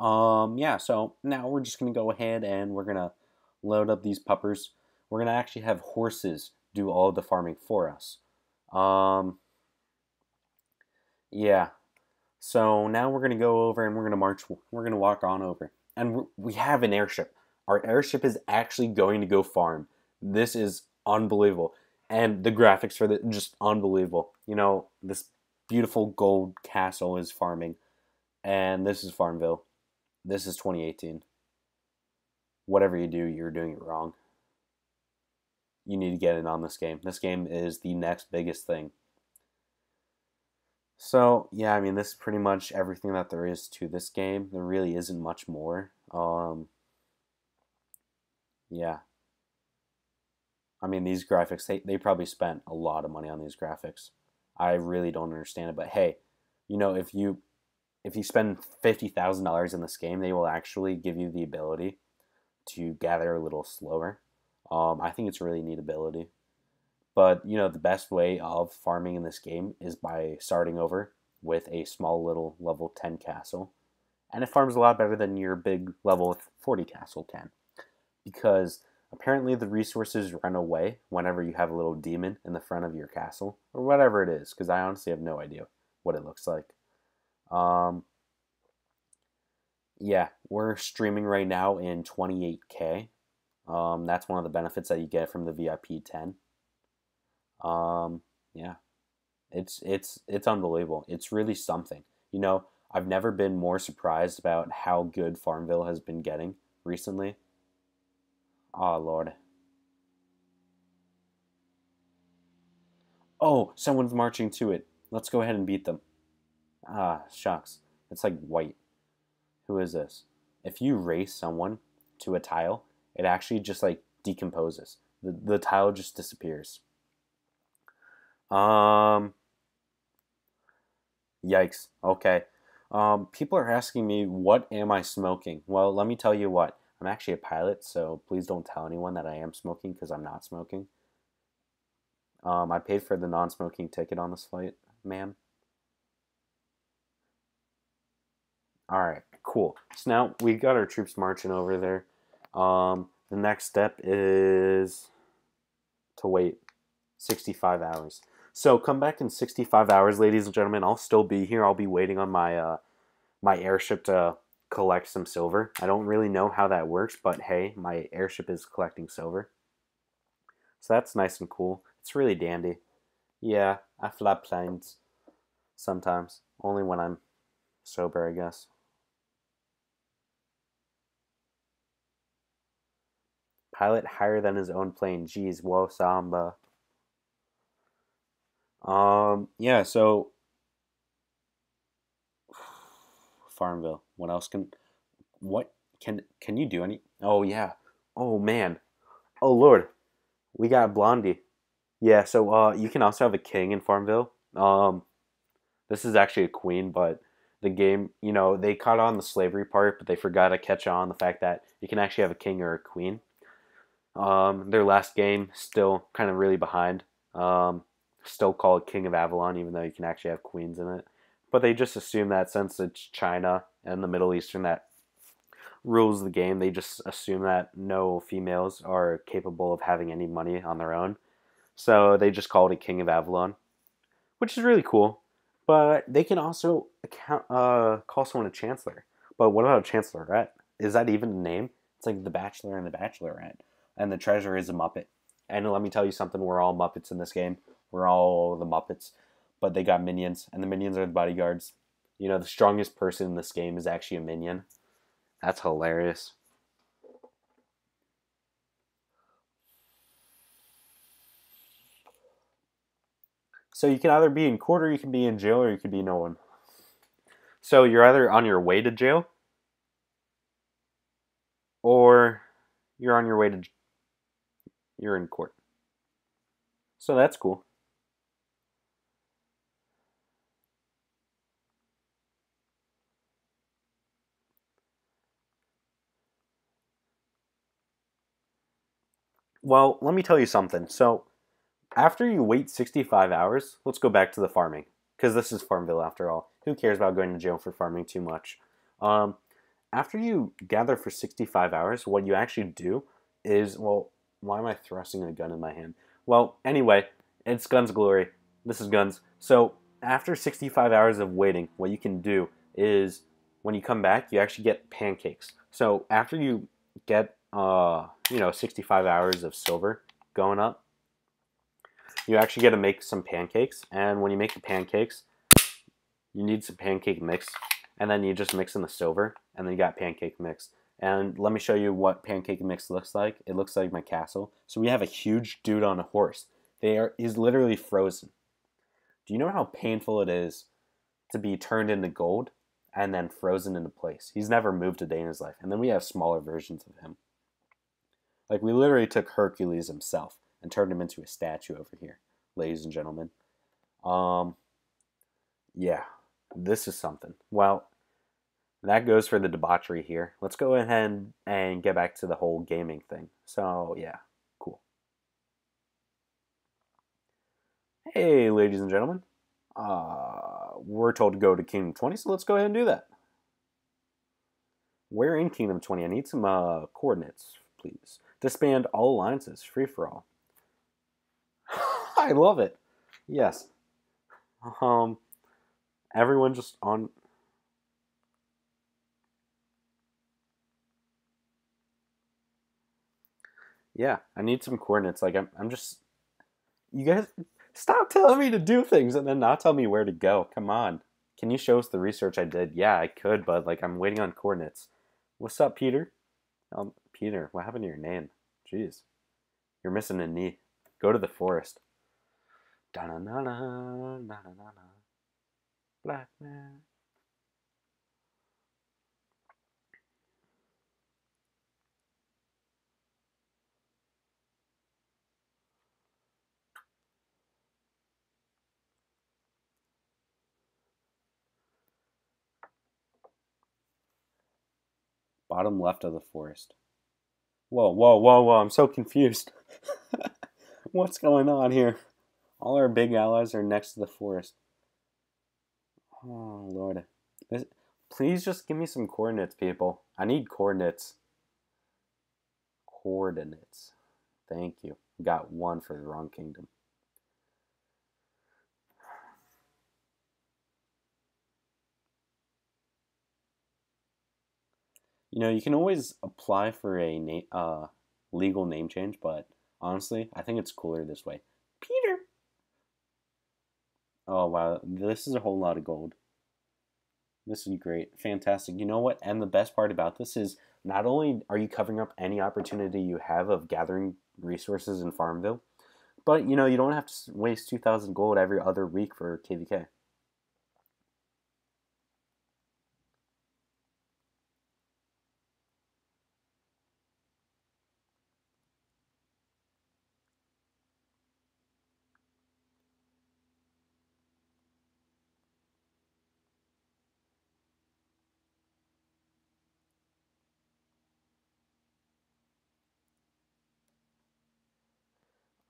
S1: Yeah, so now we're just going to go ahead and we're going to load up these puppers. We're going to actually have horses do all the farming for us. Yeah. So now we're going to go over and we're going to march. We're going to walk on over. And we have an airship. Our airship is actually going to go farm. This is unbelievable. And the graphics for it, just unbelievable. You know, this beautiful gold castle is farming. And this is Farmville. This is 2018. Whatever you do, you're doing it wrong. You need to get in on this game. This game is the next biggest thing. So, yeah, I mean, this is pretty much everything that there is to this game. There really isn't much more. Yeah. I mean, these graphics, they probably spent a lot of money on these graphics. I really don't understand it, but hey, you know, if you spend $50,000 in this game, they will actually give you the ability to gather a little slower. I think it's a really neat ability. But, you know, the best way of farming in this game is by starting over with a small little level 10 castle. And it farms a lot better than your big level 40 castle can. Because apparently the resources run away whenever you have a little demon in the front of your castle. Or whatever it is, because I honestly have no idea what it looks like. Yeah, we're streaming right now in 28K. That's one of the benefits that you get from the VIP 10. Yeah, it's unbelievable. It's really something. You know, I've never been more surprised about how good Farmville has been getting recently. Oh, Lord. Oh, someone's marching to it. Let's go ahead and beat them. Ah, shucks. It's like white. Who is this? If you race someone to a tile, it actually just like decomposes. The tile just disappears. Yikes. Okay. People are asking me, what am I smoking? Well, let me tell you what. I'm actually a pilot, so please don't tell anyone that I am smoking because I'm not smoking. I paid for the non-smoking ticket on this flight, ma'am. Alright, cool. So now we got our troops marching over there. The next step is to wait 65 hours. So come back in 65 hours, ladies and gentlemen. I'll still be here. I'll be waiting on my my airship to collect some silver. I don't really know how that works, but hey, my airship is collecting silver. So that's nice and cool. It's really dandy. Yeah, I fly planes sometimes. Only when I'm sober, I guess. Pilot higher than his own plane. Jeez, whoa, Samba. Yeah, so Farmville. What else what can you do any? Oh yeah. Oh man. Oh Lord. We got Blondie. Yeah, so you can also have a king in Farmville. This is actually a queen, but the game, they caught on the slavery part, but they forgot to catch on the fact that you can actually have a king or a queen. Their last game still kind of really behind. Still called King of Avalon, even though you can actually have queens in it. But they just assume that since it's China and the Middle Eastern that rules the game, they just assume that no females are capable of having any money on their own. So they just call it a King of Avalon, which is really cool. But they can also call someone a Chancellor. But what about a Chancellorette? Is that even a name? It's like the Bachelor and the Bachelorette. And the treasure is a Muppet. And let me tell you something, we're all Muppets in this game. We're all the Muppets. But they got minions, and the minions are the bodyguards. The strongest person in this game is actually a minion. That's hilarious. So you can either be in court, or you can be in jail, or you can be no one. So you're either on your way to jail, or you're on your way to you're in court. So that's cool. Well, let me tell you something. So after you wait 65 hours, let's go back to the farming, because this is Farmville after all. Who cares about going to jail for farming too much? After you gather for 65 hours, what you actually do is, well, why am I thrusting a gun in my hand? Well, anyway, it's Guns Glory. This is Guns. So after 65 hours of waiting, what you can do is when you come back, you actually get pancakes. So after you get 65 hours of silver going up, you actually get to make some pancakes. And when you make the pancakes, you need some pancake mix, and then you just mix in the silver, and then you got pancake mix. And let me show you what pancake mix looks like. It looks like my castle. So we have a huge dude on a horse. He's literally frozen. Do you know how painful it is to be turned into gold and then frozen into place? He's never moved a day in his life. And then we have smaller versions of him. Like, we literally took Hercules himself and turned him into a statue over here, ladies and gentlemen. Yeah, this is something. Well, that goes for the debauchery here. Let's go ahead and get back to the whole gaming thing. So, yeah, cool. Hey, ladies and gentlemen. We're told to go to Kingdom 20, so let's go ahead and do that. Where in Kingdom 20? I need some coordinates, please. Disband all alliances, free for all. I love it. Yes. Everyone just on. Yeah, I need some coordinates. Like I'm just. You guys stop telling me to do things and then not tell me where to go. Come on. Can you show us the research I did? Yeah, I could, but like I'm waiting on coordinates. What's up, Peter? Peter, what happened to your name? Jeez, you're missing a knee. Go to the forest. Da na na na na na na. Black man. Bottom left of the forest. Whoa, whoa, whoa, whoa! I'm so confused. What's going on here? All our big allies are next to the forest. Oh, Lord. Please just give me some coordinates, people. I need coordinates. Coordinates. Thank you. Got one for the wrong kingdom. You can always apply for a legal name change, but honestly, I think it's cooler this way. Peter! Oh, wow. This is a whole lot of gold. This is great. Fantastic. You know what? And the best part about this is not only are you covering up any opportunity you have of gathering resources in Farmville, but you don't have to waste 2,000 gold every other week for KVK.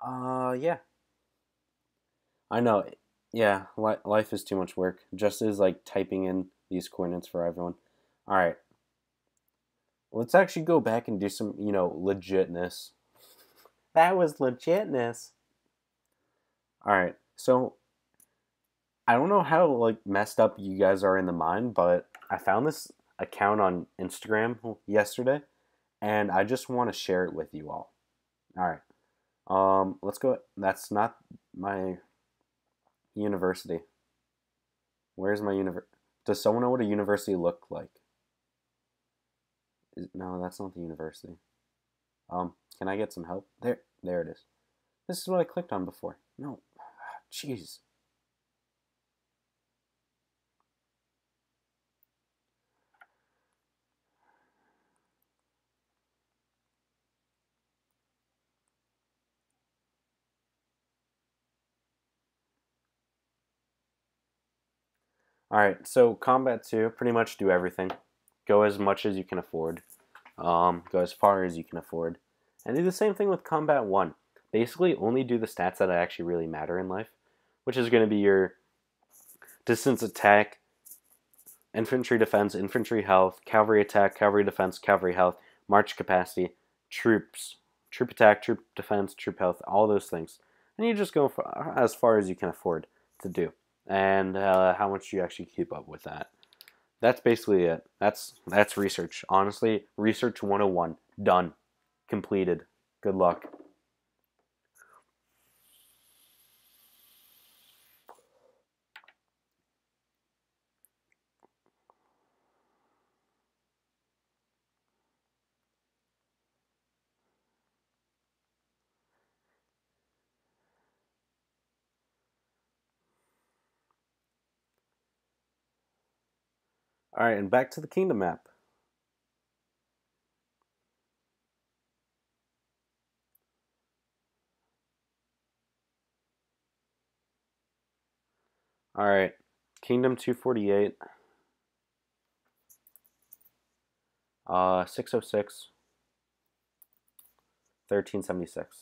S1: Yeah. I know. Yeah, life is too much work. Just as like typing in these coordinates for everyone. All right, let's actually go back and do some, legitness. That was legitness. All right, so I don't know how like messed up you guys are in the mind, but I found this account on Instagram yesterday, and I just want to share it with you all. All right, let's go. That's not my university. Where's my university? Does someone know what a university look like? No, that's not the university. Can I get some help? There it is. This is what I clicked on before. No, jeez. All right, so Combat 2, pretty much do everything. Go as much as you can afford. Go as far as you can afford. And do the same thing with Combat 1. Basically, only do the stats that actually really matter in life, which is going to be your distance attack, infantry defense, infantry health, cavalry attack, cavalry defense, cavalry health, march capacity, troops, troop attack, troop defense, troop health, all those things. And you just go for, as far as you can afford to do. And how much you actually keep up with that. That's basically it. That's research. Honestly, research 101. Done. Completed. Good luck. All right, and back to the kingdom map. All right, Kingdom 248, 606, 1376.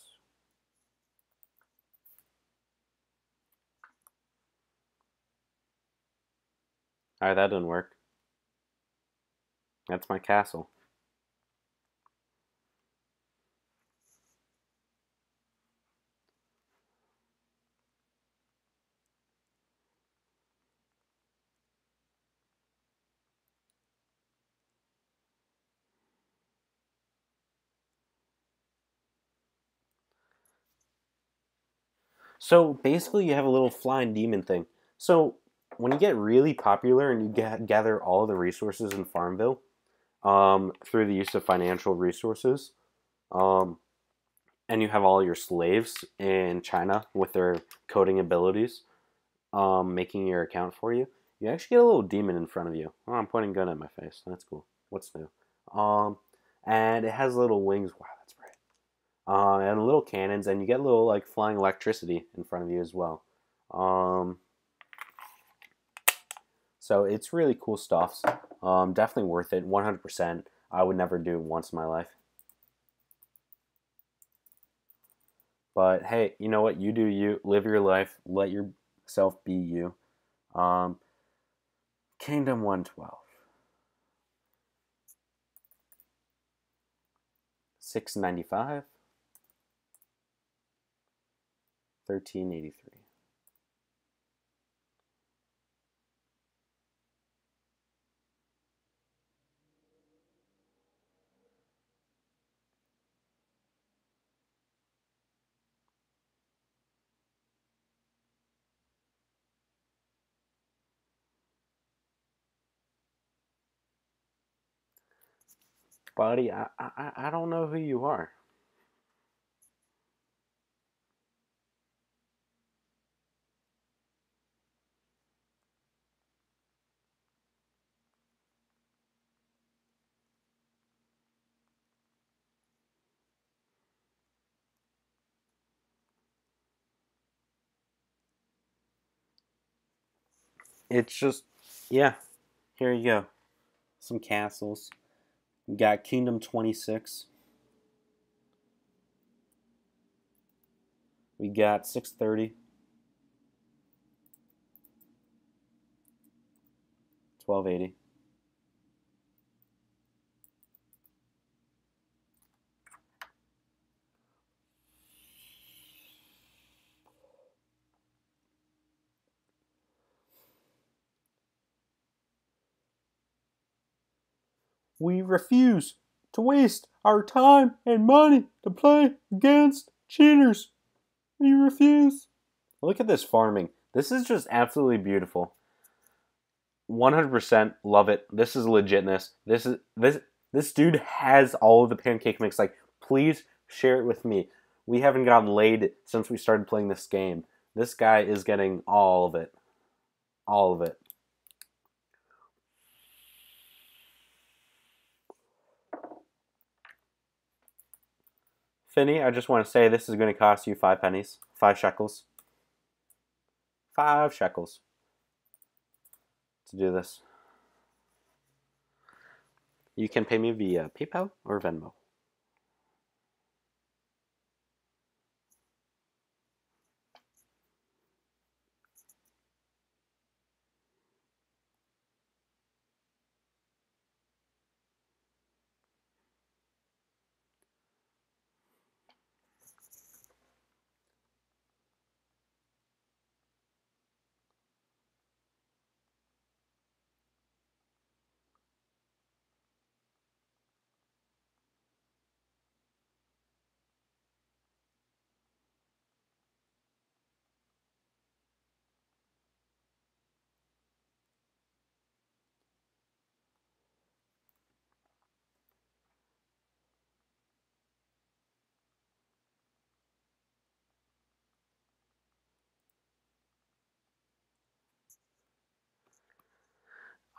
S1: All right, that didn't work. That's my castle. So basically, you have a little flying demon thing. So when you get really popular and you gather all of the resources in Farmville through the use of financial resources, um, and you have all your slaves in China with their coding abilities, making your account for you, you actually get a little demon in front of you. Oh, I'm pointing a gun at my face. That's cool. What's new? Um, and it has little wings. Wow, that's bright. And little cannons, and you get little like flying electricity in front of you as well. Um, so it's really cool stuff. Definitely worth it. 100%. I would never do it once in my life. But hey, you know what? You do you. Live your life. Let yourself be you. Um, Kingdom 112. 695. 1383. Buddy, I don't know who you are. It's just, yeah, here you go. Some castles. We got Kingdom 26. We got 630, 1280, we refuse to waste our time and money to play against cheaters. We refuse. Look at this farming. This is just absolutely beautiful. 100% love it. This is legitness. This dude has all of the pancake mix. Like, please share it with me. We haven't gotten laid since we started playing this game. This guy is getting all of it. All of it. Finny, I just want to say this is going to cost you 5 pennies. 5 shekels. 5 shekels to do this. You can pay me via PayPal or Venmo.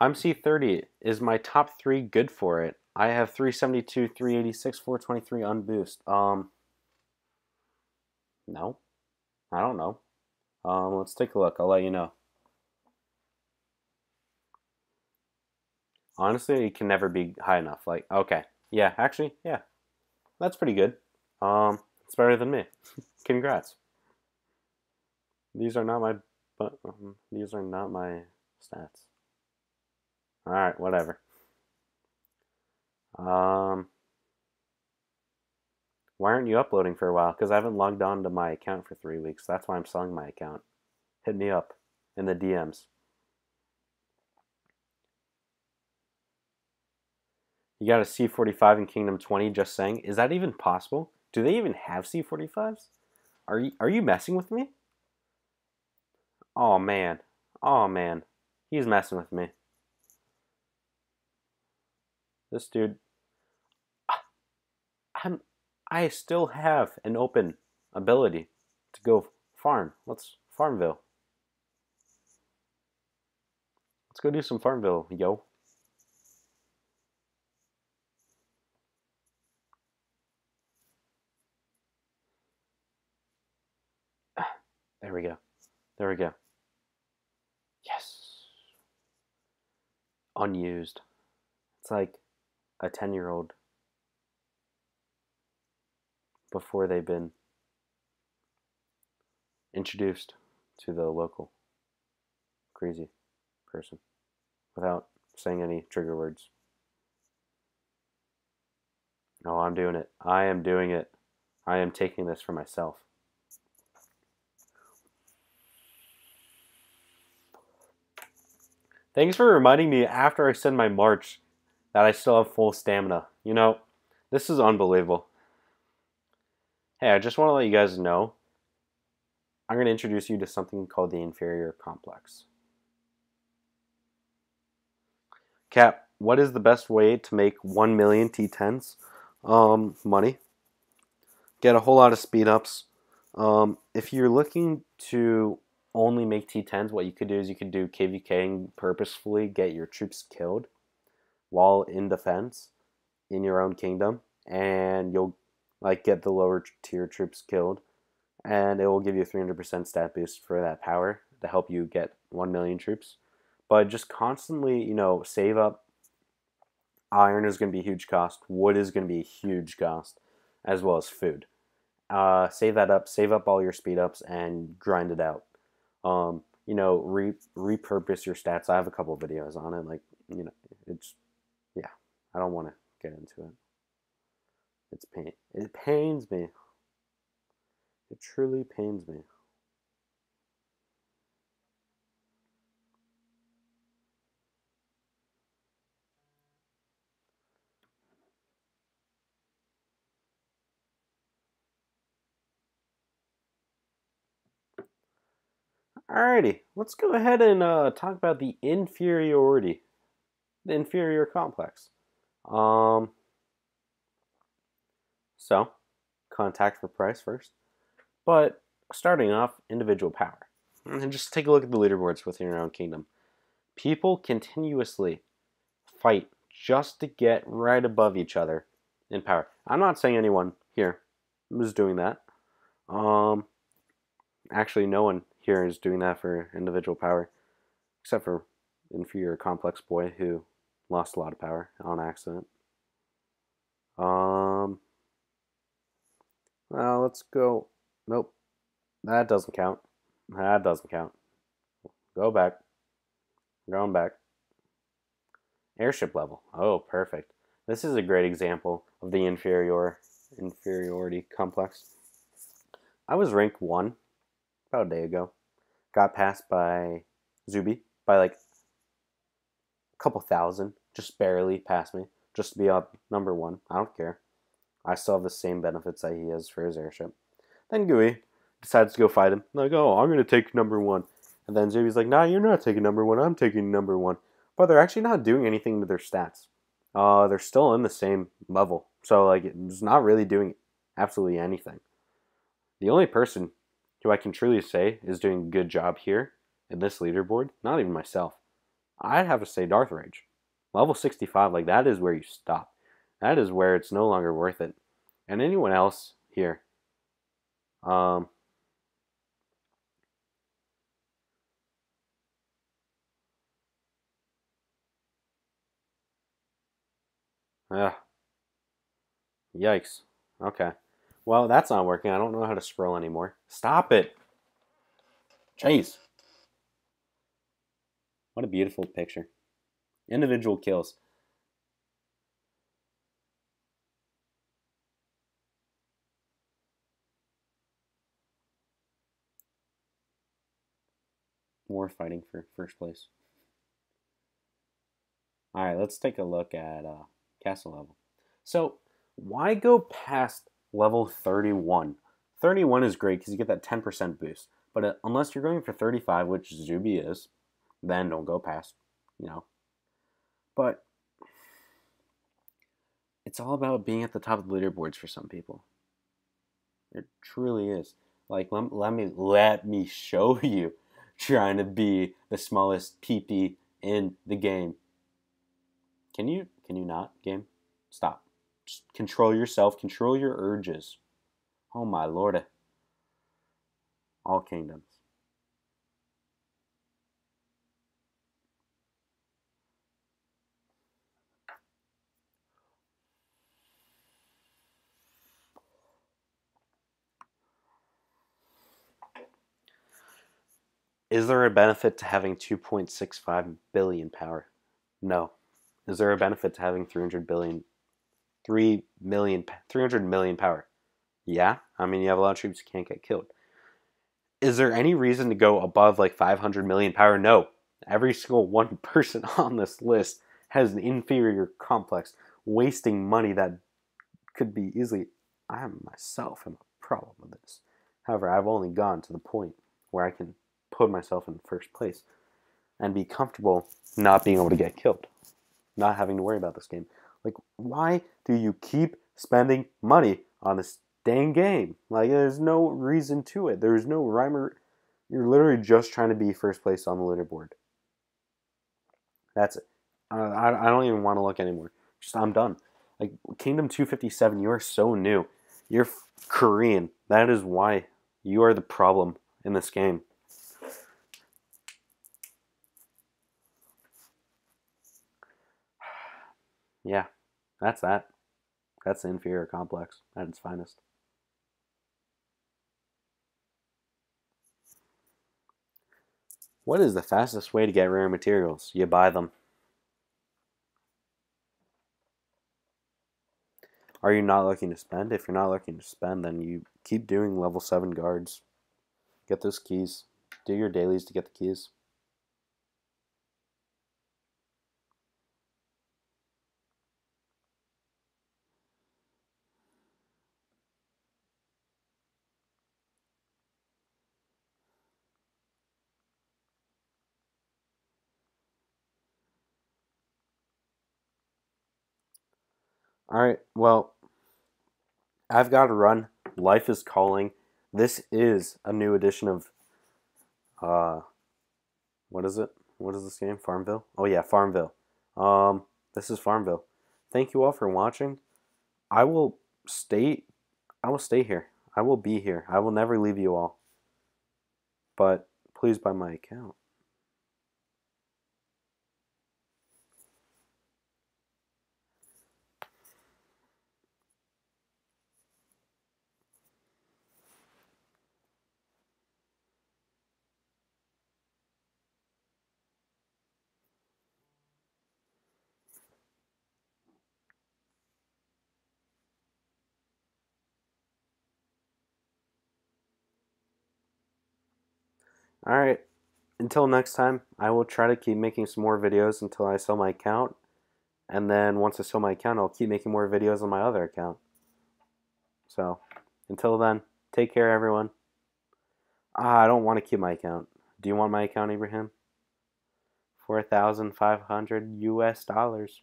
S1: I'm C30. Is my top 3 good for it? I have 372, 386, 423 unboost. No. I don't know. Let's take a look. I'll let you know. Honestly, it can never be high enough. Like, okay. Yeah, actually, yeah. That's pretty good. It's better than me. Congrats. These are not my these are not my stats. All right, whatever. Why aren't you uploading for a while? Because I haven't logged on to my account for 3 weeks. That's why I'm selling my account. Hit me up in the DMs. You got a C45 in Kingdom 20, just saying. Is that even possible? Do they even have C45s? Are you messing with me? Oh man. Oh man. He's messing with me. This dude. I'm I still have an open ability to go farm. Let's Farmville. Let's go do some Farmville, yo. There we go. There we go. Yes. Unused. It's like a 10-year-old before they've been introduced to the local crazy person without saying any trigger words. Oh, I'm doing it. I am doing it. I am taking this for myself. Thanks for reminding me after I said my march that I still have full stamina. You know, this is unbelievable. Hey, I just want to let you guys know I'm going to introduce you to something called the inferior complex. Cap, what is the best way to make 1 million T10s money? Get a whole lot of speed ups. If you're looking to only make T10s, what you could do is you could do KVK and purposefully get your troops killed while in defense in your own kingdom, and you'll like get the lower tier troops killed, and it will give you a 300% stat boost for that power to help you get 1 million troops. But just constantly, save up. Iron is going to be a huge cost. Wood is going to be a huge cost, as well as food. save that up, save up all your speed ups, and grind it out. You know, repurpose your stats. I have a couple of videos on it. Like, you know, it's, yeah, I don't want to get into it. It's pain. It pains me. It truly pains me. Alrighty, let's go ahead and talk about the inferiority, the inferior complex. Um, so, contact for price first. But starting off, individual power. And just take a look at the leaderboards within your own kingdom. People continuously fight just to get right above each other in power. I'm not saying anyone here is doing that. Actually, no one here is doing that for individual power, except for inferior complex boy who lost a lot of power on accident. Well, let's go. Nope, that doesn't count. That doesn't count. Go back. Going back. Airship level. Oh, perfect. This is a great example of the inferiority complex. I was rank 1 about a day ago. Got passed by Zuby by like a couple thousand. Just barely passed me. Just to be up number 1. I don't care. I still have the same benefits that he has for his airship. Then Gui decides to go fight him. Like, oh, I'm going to take number 1. And then Zuby's like, nah, you're not taking number 1. I'm taking number 1. But they're actually not doing anything to their stats. They're still in the same level. So, like, it's not really doing absolutely anything. The only person who I can truly say is doing a good job here in this leaderboard, not even myself, I'd have to say Darth Rage. Level 65, like, that is where you stop. That is where it's no longer worth it. And anyone else here, yikes. Okay. Well, that's not working. I don't know how to scroll anymore. Stop it. Jeez. What a beautiful picture. Individual kills. War fighting for first place. All right, let's take a look at castle level. So, why go past level 31? 31 is great because you get that 10% boost. But unless you're going for 35, which Zuby is, then don't go past, you know. But it's all about being at the top of the leaderboards for some people. It truly is. Like, let me show you trying to be the smallest PP in the game. Can you not, game? Stop. Just control yourself, control your urges. Oh my lord. All kingdoms. Is there a benefit to having 2.65 billion power? No. Is there a benefit to having 300 million power? Yeah. I mean, you have a lot of troops who can't get killed. Is there any reason to go above like 500 million power? No. Every single one person on this list has an inferior complex, wasting money that could be easily. I myself am a problem with this. However, I've only gone to the point where I can put myself in first place and be comfortable not being able to get killed, not having to worry about this game. Like, why do you keep spending money on this dang game? Like, there's no reason to it. There's no rhyme or. You're literally just trying to be first place on the leaderboard. That's it. I don't even want to look anymore. Just I'm done. Like Kingdom 257, you are so new. You're Korean. That is why you are the problem in this game. Yeah, that's that. That's the inferior complex at its finest. What is the fastest way to get rare materials? You buy them. Are you not looking to spend? If you're not looking to spend, then you keep doing level 7 guards. Get those keys. Do your dailies to get the keys. Alright, well, I've got to run. Life is calling. This is a new edition of, what is it? What is this game? Farmville? Oh yeah, Farmville. This is Farmville. Thank you all for watching. I will stay, I will stay here. I will be here. I will never leave you all. But please buy my account. Alright, until next time, I will try to keep making some more videos until I sell my account. And then once I sell my account, I'll keep making more videos on my other account. So, until then, take care, everyone. I don't want to keep my account. Do you want my account, Abraham? 4,500 US dollars.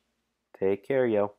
S1: Take care, yo.